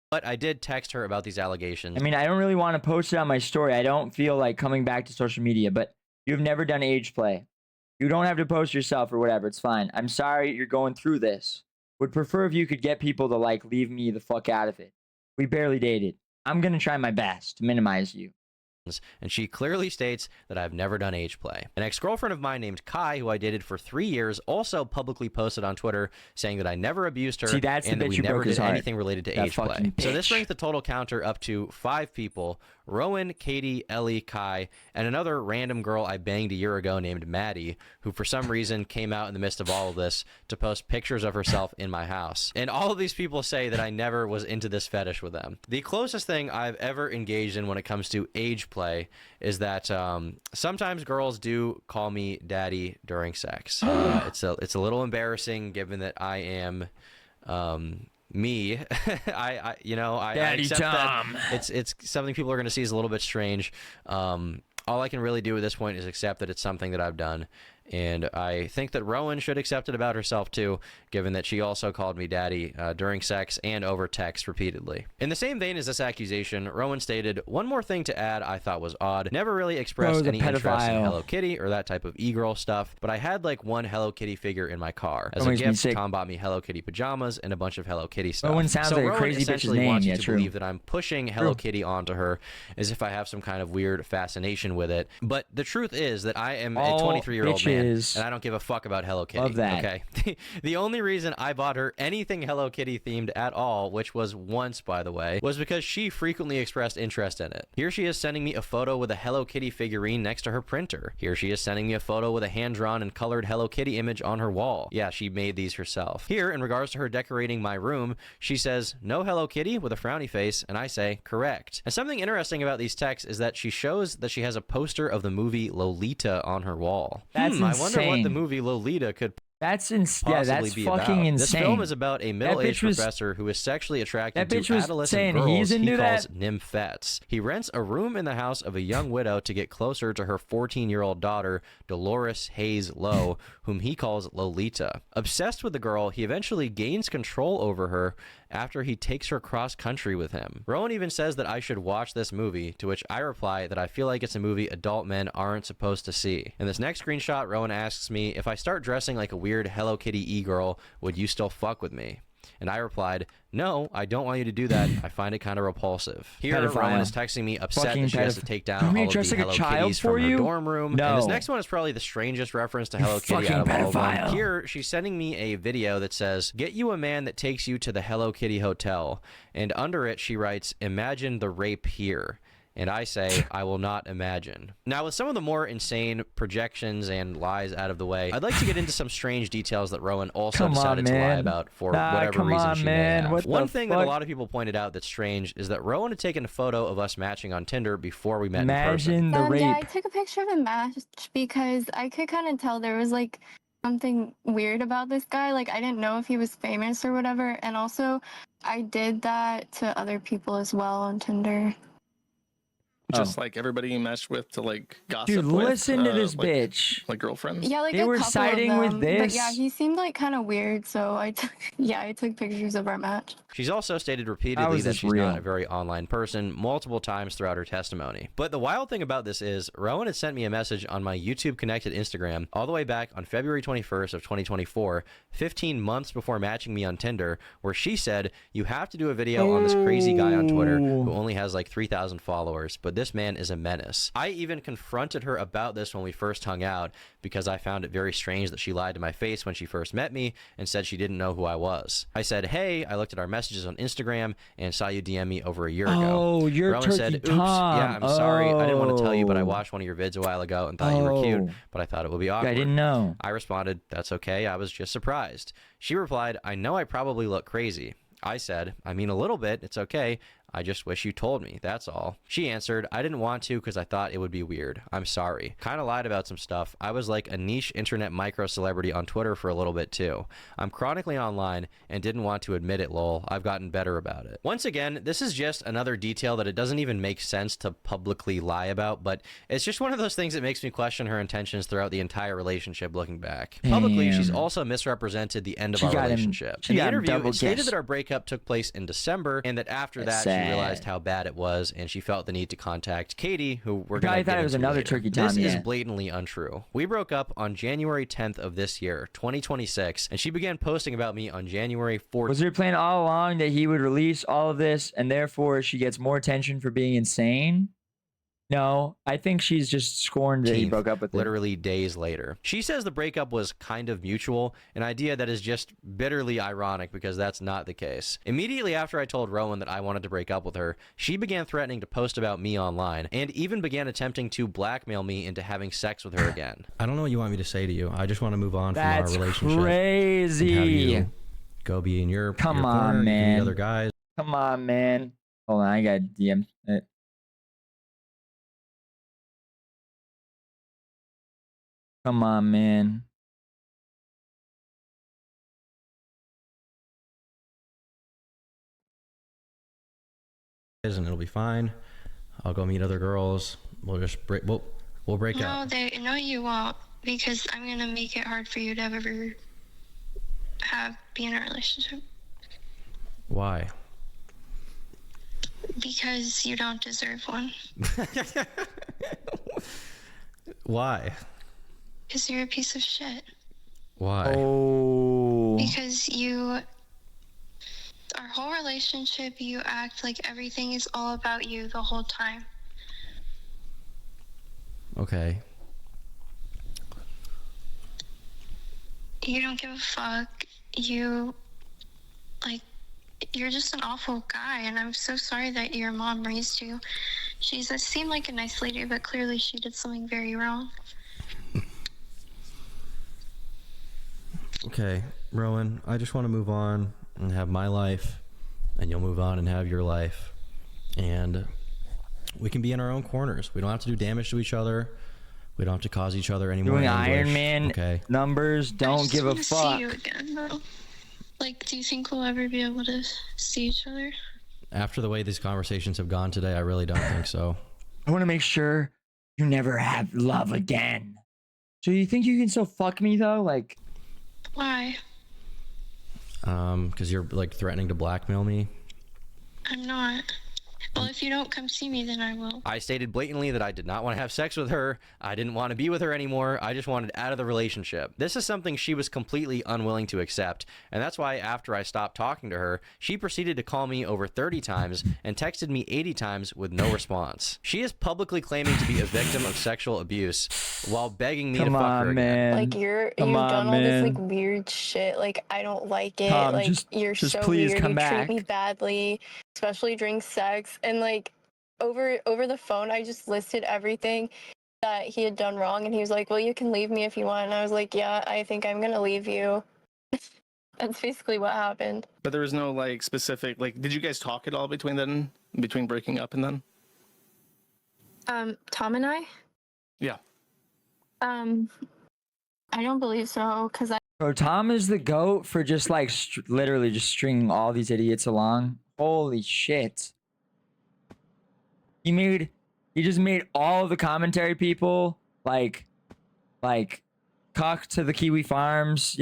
but I did text her about these allegations. I mean, I don't really want to post it on my story. I don't feel like coming back to social media, but you've never done age play. You don't have to post yourself or whatever. It's fine. I'm sorry you're going through this. Would prefer if you could get people to, like, leave me the fuck out of it. We barely dated. I'm gonna try my best to minimize you. And she clearly states that I've never done age play. An ex-girlfriend of mine named Kai, who I dated for 3 years, also publicly posted on Twitter saying that I never abused her See, that's and the that bitch we who never broke his did heart. anything related to That age play. fucking So this bitch. brings the total counter up to 5 people: Rowan, Katie, Ellie, Kai, and another random girl I banged a year ago named Maddie, who for some reason came out in the midst of all of this to post pictures of herself in my house. And all of these people say that I never was into this fetish with them. The closest thing I've ever engaged in when it comes to age play is that sometimes girls do call me daddy during sex. It's a little embarrassing given that I am me. I Daddy accept Tom. that it's something people are going to see as a little bit strange. All I can really do at this point is accept that it's something that I've done. And I think that Rowan should accept it about herself too, given that she also called me daddy during sex and over text repeatedly. In the same vein as this accusation, Rowan stated, "One more thing to add I thought was odd. Never really expressed any interest in Hello Kitty or that type of e-girl stuff, but I had like one Hello Kitty figure in my car. As a gift, Tom bought me Hello Kitty pajamas and a bunch of Hello Kitty stuff." Rowan sounds like a Rowan crazy bitch's essentially name. wants you Yeah, to true. believe that I'm pushing Hello Kitty onto her as if I have some kind of weird fascination with it. But the truth is that I am a 23-year-old man, and I don't give a fuck about Hello Kitty. Love that. Okay. The only reason I bought her anything Hello Kitty themed at all, which was once, by the way, was because she frequently expressed interest in it. Here she is sending me a photo with a Hello Kitty figurine next to her printer. Here she is sending me a photo with a hand-drawn and colored Hello Kitty image on her wall. Yeah, she made these herself. Here, in regards to her decorating my room, she says, "No Hello Kitty?" with a frowny face, and I say, "Correct." And something interesting about these texts is that she shows that she has a poster of the movie Lolita on her wall. That's I wonder what the insane. movie Lolita could That's possibly that's be fucking about. insane. This film is about a middle-aged was- professor who is sexually attracted That bitch to was adolescent saying girls he's he into calls that. nymphettes. He rents a room in the house of a young widow to get closer to her 14-year-old daughter, Dolores Hayes Lowe, whom he calls Lolita. Obsessed with the girl, he eventually gains control over her after he takes her cross-country with him. Rowan even says that I should watch this movie, to which I reply that I feel like it's a movie adult men aren't supposed to see. In this next screenshot, Rowan asks me, "If I start dressing like a weird Hello Kitty e-girl, would you still fuck with me?" And I replied, "No, I don't want you to do that. I find it kind of repulsive." Here, Pedophile. Rowan is texting me upset Fucking that she has to pedophile. take You down want me all to of dress the like a Hello child Kitties for from her you? dorm room. No. And this next one is probably the strangest reference to Hello Kitty fucking out of all of them. pedophile. Here, she's sending me a video that says, "Get you a man that takes you to the Hello Kitty hotel." And under it, she writes, "Imagine the rape here." And I say, I will not imagine. Now, with some of the more insane projections and lies out of the way, I'd like to get into some strange details that Rowan also decided to lie about for whatever reason she may have. One thing that a lot of people pointed out that's strange is that Rowan had taken a photo of us matching on Tinder before we met in person. Imagine the rape. Yeah, I took a picture of the match because I could kind of tell there was like something weird about this guy. Like I didn't know if he was famous or whatever. And also, I did that to other people as well on Tinder. Just like everybody you meshed with to like gossip Dude, with, listen to this like, bitch. like girlfriends. Yeah, like They a were couple siding of with them. this? But yeah, he seemed like kind of weird. So I took pictures of our match. She's also stated How repeatedly is that this she's real? not a very online person multiple times throughout her testimony. But the wild thing about this is Rowan had sent me a message on my YouTube connected Instagram all the way back on February 21st of 2024, 15 months before matching me on Tinder, where she said, "You have to do a video on this crazy guy on Twitter who only has like 3,000 followers, but this man is a menace." I even confronted her about this when we first hung out because I found it very strange that she lied to my face when she first met me and said she didn't know who I was. I said, "Hey, I looked at our messages on Instagram and saw you DM me over a year ago." Oh, you're Rowan Turkey said, "Oops, Tom. yeah, I'm sorry. I didn't want to tell you, but I Oh. watched one of your vids a while ago and thought you were cute, Oh. but I thought it would be awkward." I didn't know. I responded, "That's okay. I was just surprised." She replied, "I know I probably look crazy." I said, "I mean, a little bit. It's okay. I just wish you told me. That's all." She answered, "I didn't want to because I thought it would be weird. I'm sorry." Kind of lied about some stuff. I was like a niche internet micro celebrity on Twitter for a little bit too. I'm chronically online and didn't want to admit it, lol. I've gotten better about it. Once again, this is just another detail that it doesn't even make sense to publicly lie about, but it's just one of those things that makes me question her intentions throughout the entire relationship looking back. Publicly, she's Damn. also misrepresented the end of She our got him- relationship. she In the got him interview, double it stated guessed. that our breakup took place in December and that after That's that sad. bad. she realized how bad it was, and she felt the need to contact Katie, who we're going to Probably thought it was another turkey Tom. This is yeah. blatantly untrue. We broke up on January 10th of this year, 2026, and she began posting about me on January 4th. Was her plan all along that he would release all of this, and therefore she gets more attention for being insane? No, I think she's just scorned that he broke up with her. Literally days later. She says the breakup was kind of mutual, an idea that is just bitterly ironic because that's not the case. Immediately after I told Rowan that I wanted to break up with her, she began threatening to post about me online and even began attempting to blackmail me into having sex with her again. I don't know what you want me to say to you. I just want to move on That's from our relationship. crazy. And have you go be in your Come your on, corner, you can be man. other guys. Come on, man. Hold on, I got DM it. Come on, man. And it'll be fine. I'll go meet other girls. We'll just break. We'll break up. No, you won't, because I'm gonna make it hard for you to ever be in a relationship. Why? Because you don't deserve one. Why? Because you're a piece of shit. Why? Oh. Because our whole relationship, you act like everything is all about you the whole time. Okay. You don't give a fuck. You're just an awful guy, and I'm so sorry that your mom raised you. She seemed like a nice lady, but clearly she did something very wrong. Okay, Rowan, I just want to move on and have my life, and you'll move on and have your life. And we can be in our own corners. We don't have to do damage to each other. We don't have to cause each other any more Doing anguish. Iron Man Okay. numbers, don't give a I just fuck. want to see you again, though. Do you think we'll ever be able to see each other? After the way these conversations have gone today, I really don't think so. I want to make sure you never have love again. So you think you can still fuck me though? Why? Because you're threatening to blackmail me. I'm not. Well, if you don't come see me, then I will. I stated blatantly that I did not want to have sex with her. I didn't want to be with her anymore. I just wanted out of the relationship. This is something she was completely unwilling to accept, and that's why after I stopped talking to her, she proceeded to call me over 30 times and texted me 80 times with no response. She is publicly claiming to be a victim of sexual abuse while begging me to fuck her again. You've done all this weird shit. I don't like it. Tom, you're just so please weird. come You back. treat me badly, especially during sex. And over the phone, I just listed everything that he had done wrong, and he was like, "Well, you can leave me if you want." And I was like, "Yeah, I think I'm gonna leave you." That's basically what happened. But there was no specific did you guys talk at all between breaking up and then? Tom and I? Yeah. I don't believe so, because Bro, Tom is the GOAT for just literally just stringing all these idiots along. Holy shit. He just made all of the commentary people cock to the Kiwi Farms,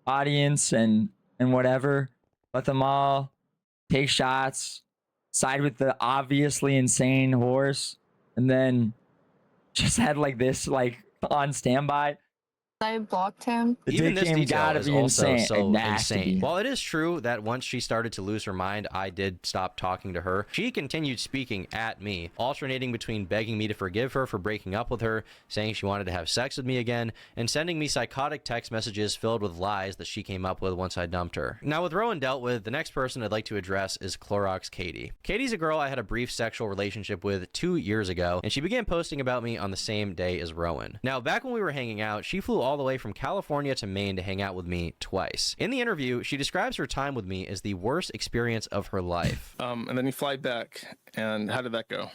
audience and whatever. Let them all take shots, side with the obviously insane horse, and then just had this on standby. I blocked him. The Even dick this game detail gotta is be also insane. so Nasty. insane. While it is true that once she started to lose her mind, I did stop talking to her, she continued speaking at me, alternating between begging me to forgive her for breaking up with her, saying she wanted to have sex with me again, and sending me psychotic text messages filled with lies that she came up with once I dumped her. Now, with Rowan dealt with, the next person I'd like to address is Clorox Katie. Katie's a girl I had a brief sexual relationship with 2 years ago, and she began posting about me on the same day as Rowan. Now, back when we were hanging out, she flew all the way from California to Maine to hang out with me twice. In the interview, she describes her time with me as the worst experience of her life. And then you fly back, and how did that go?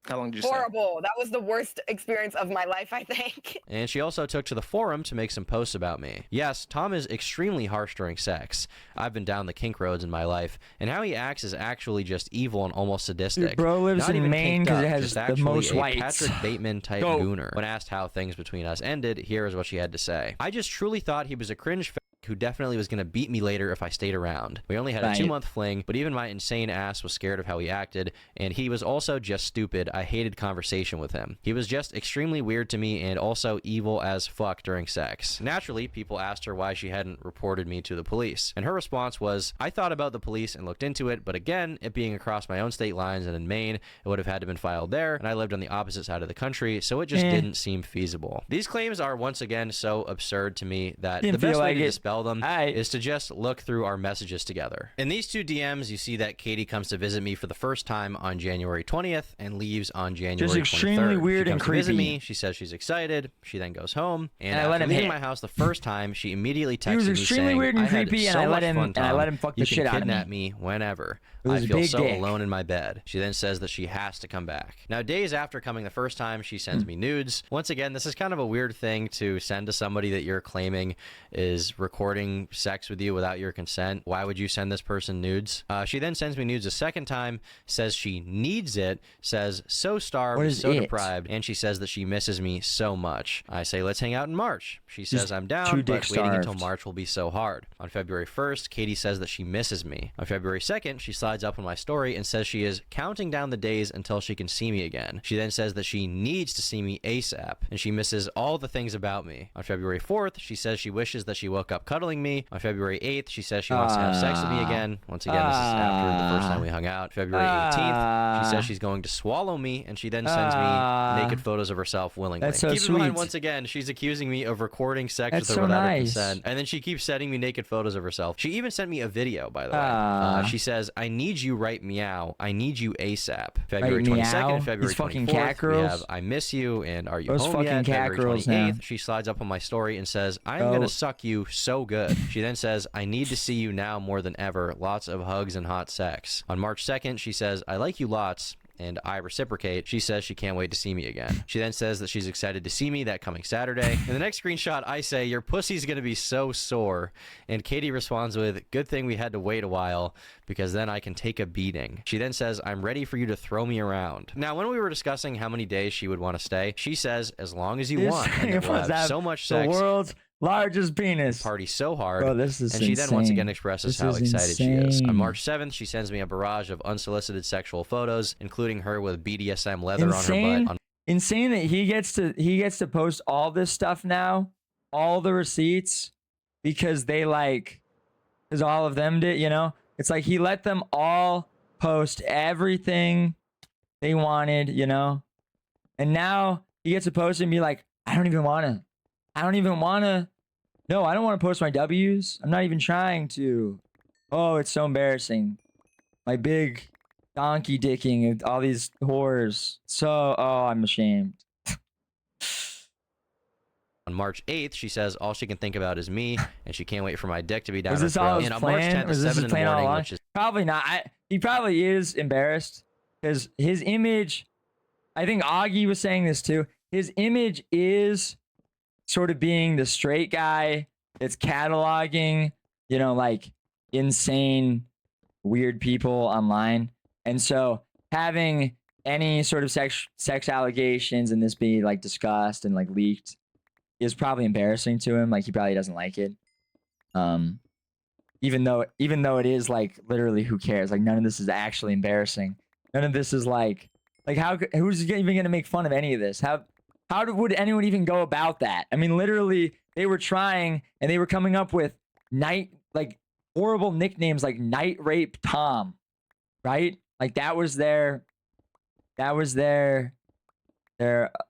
How long did you stay? Horrible. That was the worst experience of my life, I think. And she also took to the forum to make some posts about me. Yes, Tom is extremely harsh during sex. I've been down the kink roads in my life, and how he acts is actually just evil and almost sadistic. Dude, bro lives Not in even Maine kinked because it up, has just the actually most a whites. Patrick Bateman type Go. gooner. When asked how things between us ended, here is what she had to say. I just truly thought he was a cringe who definitely was going to beat me later if I stayed around. We only had a 2-month fling, but even my insane ass was scared of how he acted, and he was also just stupid. I hated conversation with him. He was just extremely weird to me and also evil as fuck during sex. Naturally, people asked her why she hadn't reported me to the police, and her response was, I thought about the police and looked into it, but again, it being across my own state lines and in Maine, it would have had to been filed there, and I lived on the opposite side of the country, so it just didn't seem feasible. These claims are once again so absurd to me that the best way to dispel them is to just look through our messages together. In these two DMs, you see that Katie comes to visit me for the first time on January 20th and leaves on January 23rd. Extremely weird and creepy. Visit me. She says she's excited. She then goes home, and after leaving my house the first time, she immediately texted me saying, weird and I had creepy, so and much fun, Tom. I let him fuck the shit out of me. You can kidnap me whenever. I feel so alone in my bed. She then says that she has to come back. Now, days after coming the first time, she sends me nudes. Once again, this is kind of a weird thing to send to somebody that you're claiming is recording sex with you without your consent. Why would you send this person nudes? She then sends me nudes a second time, says she needs it, says so starved, so deprived, and she says that she misses me so much. I say, let's hang out in March. She says I'm down, but waiting until March will be so hard. On February 1st, Katie says that she misses me. On February 2nd, she slides up on my story and says she is counting down the days until she can see me again. She then says that she needs to see me ASAP, and she misses all the things about me. On February 4th, she says she wishes that she woke up cuddling me. On February 8th, she says she wants to have sex with me again. Once again, this is after the first time we hung out. February 18th, she says she's going to swallow me, and she then sends me naked photos of herself willingly. That's so Keep sweet. in mind, once again, she's accusing me of recording sex with her without her consent, and then she keeps sending me naked photos of herself. She even sent me a video, by the way. She says, I need you right meow. I need you ASAP. February 22nd and February 24th, we have I miss you and are you home yet? February 28th, she slides up on my story and says, I'm gonna suck you so good. She then says, I need to see you now more than ever. Lots of hugs and hot sex. On March 2nd, she says, I like you lots. And I reciprocate. She says she can't wait to see me again. She then says that she's excited to see me that coming Saturday. In the next screenshot, I say, your pussy's gonna be so sore. And Katie responds with, good thing we had to wait a while because then I can take a beating. She then says, I'm ready for you to throw me around. Now, when we were discussing how many days she would want to stay, she says, as long as you want. And we'll have so much sex. The world's largest penis. Party so hard. Bro, this is and she insane. then once again expresses how excited she is. Insane. On March 7th, she sends me a barrage of unsolicited sexual photos, including her with BDSM leather on her butt. Insane that he gets to post all this stuff now, all the receipts, because because all of them did, you know? It's like he let them all post everything they wanted, you know? And now he gets to post and be like, I don't even want to. No, I don't want to post my W's. I'm not even trying to. Oh, it's so embarrassing. My big donkey dicking and all these whores. I'm ashamed. On March 8th, she says all she can think about is me, and she can't wait for my dick to be down Was her this all throat. his And on March 10th, Was this 7 his in the plan all morning, along? which is Probably not. He probably is embarrassed because his image, I think Augie was saying this too, his image is sort of being the straight guy that's cataloging, you know, like insane, weird people online. And so having any sort of sex allegations and this be like discussed and like leaked is probably embarrassing to him. Like he probably doesn't like it. Even though it is like literally who cares? Like none of this is actually embarrassing. None of this is like who's even gonna make fun of any of this? Would anyone even go about that? I mean, literally, they were trying and they were coming up with horrible nicknames like Night Rape Tom, right? Like that was their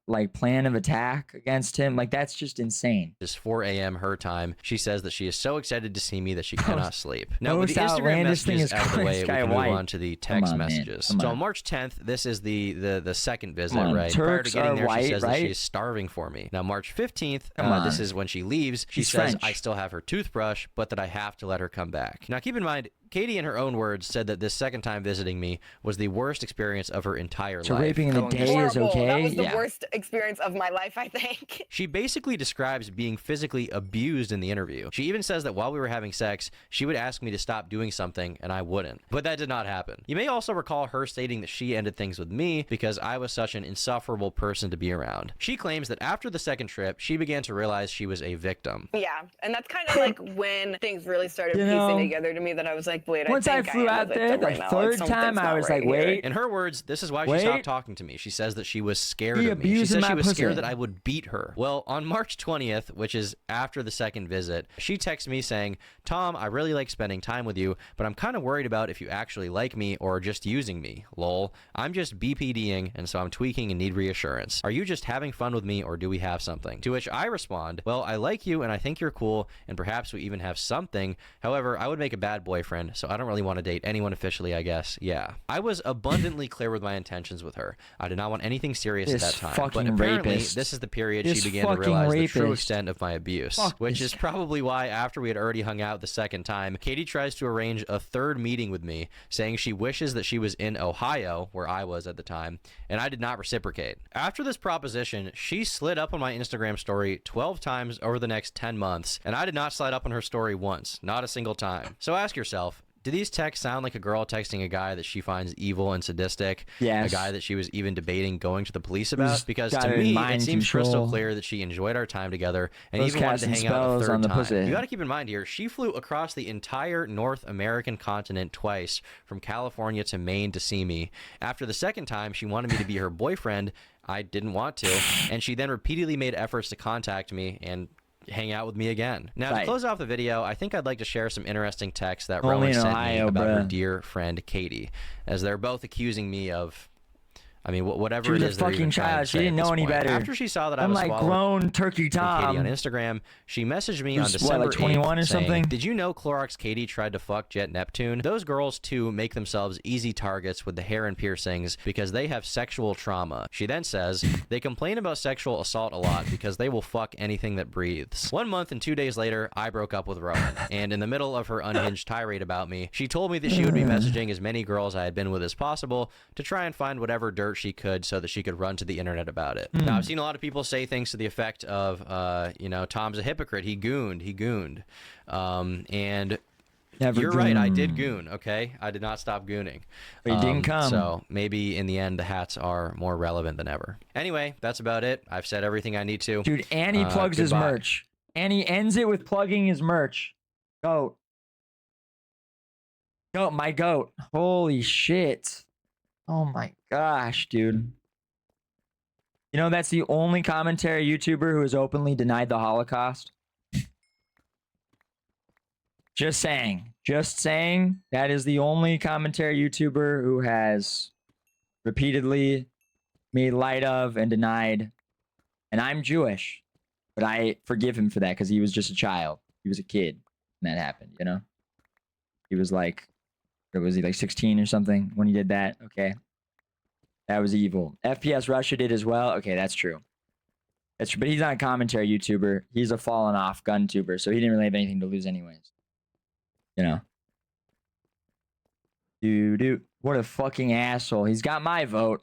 like plan of attack against him. Like that's just insane. It's 4 a.m. her time. She says that she is so excited to see me that she cannot sleep. Now, with the Instagram outlandish thing messages is out of the way, we can move White. on to the text messages. So on March 10th, this is the second visit, right? Prior to getting there, she says that she is starving for me. Now, March 15th, this is when she leaves. She says I still have her toothbrush, but that I have to let her come back. Now, keep in mind, Katie, in her own words, said that this second time visiting me was the worst experience of her entire So life. raping in the day is Horrible. okay? That was the Yeah. worst experience of my life, I think. She basically describes being physically abused in the interview. She even says that while we were having sex, she would ask me to stop doing something and I wouldn't. But that did not happen. You may also recall her stating that she ended things with me because I was such an insufferable person to be around. She claims that after the second trip, she began to realize she was a victim. Yeah, and that's kind of like when things really started You piecing know, together to me that I was like, wait, once I think flew am a out there victim the right now. third Like, time, something's I not was right like, here. wait. In her words, this is why she Wait. stopped talking to me. She says that she was scared He of me. She abusing says my she was scared pussy. that I would beat her. Well, on March 20th, which is after the second visit, she texts me saying, Tom, I really like spending time with you, but I'm kind of worried about if you actually like me or just using me. Lol. I'm just BPDing, and so I'm tweaking and need reassurance. Are you just having fun with me or do we have something? To which I respond, well, I like you and I think you're cool and perhaps we even have something. However, I would make a bad boyfriend, so I don't really want to date anyone officially, I guess. Yeah. I was abundantly clear with my intentions with her. I did not want anything serious at This that time. fucking But apparently, rapist. this is the period This she began to fucking realize the true rapist. extent of my abuse. Fuck Which this is probably why after we had already hung out the second time, Katie tries to arrange a third meeting with me, saying she wishes that she was in Ohio, where I was at the time, and I did not reciprocate. After this proposition, she slid up on my Instagram story 12 times over the next 10 months, and I did not slide up on her story once, not a single time. So ask yourself, do these texts sound like a girl texting a guy that she finds evil and sadistic? Yes. A guy that she was even debating going to the police about? Who's Because got to her in me, it mind seems crystal control. clear that she enjoyed our time together and Those even wanted to casting hang out a spells third on the time. pussy. You got to keep in mind here, she flew across the entire North American continent twice, from California to Maine to see me. After the second time, she wanted me to be her boyfriend. I didn't want to, and she then repeatedly made efforts to contact me and hang out with me again. Now, Right. to close off the video, I think I'd like to share some interesting texts that Only Rowan in sent me Ohio, about her bruh. dear friend Katie, as they're both accusing me of, I mean, whatever She was it a is they're even fucking trying to child. She say at didn't know this any point. better. After she saw that I I'm was like swallowing grown turkey from Katie Tom. on Instagram, she messaged me on Who's, what, December like 21 8th or something? saying, did you know Clorox Katie tried to fuck Jet Neptune? Those girls too make themselves easy targets with the hair and piercings because they have sexual trauma. She then says, they complain about sexual assault a lot because they will fuck anything that breathes. 1 month and 2 days later, I broke up with Rowan, and in the middle of her unhinged tirade about me, she told me that she would be messaging as many girls I had been with as possible to try and find whatever dirt she could so that she could run to the internet about it. Now, I've seen a lot of people say things to the effect of, you know, Tom's a hypocrite. He gooned. And Never you're right. I goon. did goon. Okay. I did not stop gooning. But he didn't come. So maybe in the end, the hats are more relevant than ever. Anyway, that's about it. I've said everything I need to. Dude, Annie plugs his goodbye. merch. Annie ends it with plugging his merch. Goat. Goat, my goat. Holy shit. Oh my gosh, dude. You know, that's the only commentary YouTuber who has openly denied the Holocaust. Just saying. Just saying. That is the only commentary YouTuber who has repeatedly made light of and denied. And I'm Jewish. But I forgive him for that because he was just a child. He was a kid when that happened, you know? He was like, what was he, like 16 or something when he did that? Okay. That was evil. FPS Russia did as well. Okay, that's true. That's true. But he's not a commentary YouTuber. He's a fallen off gun tuber, so he didn't really have anything to lose anyways. You know? Dude. What a fucking asshole. He's got my vote.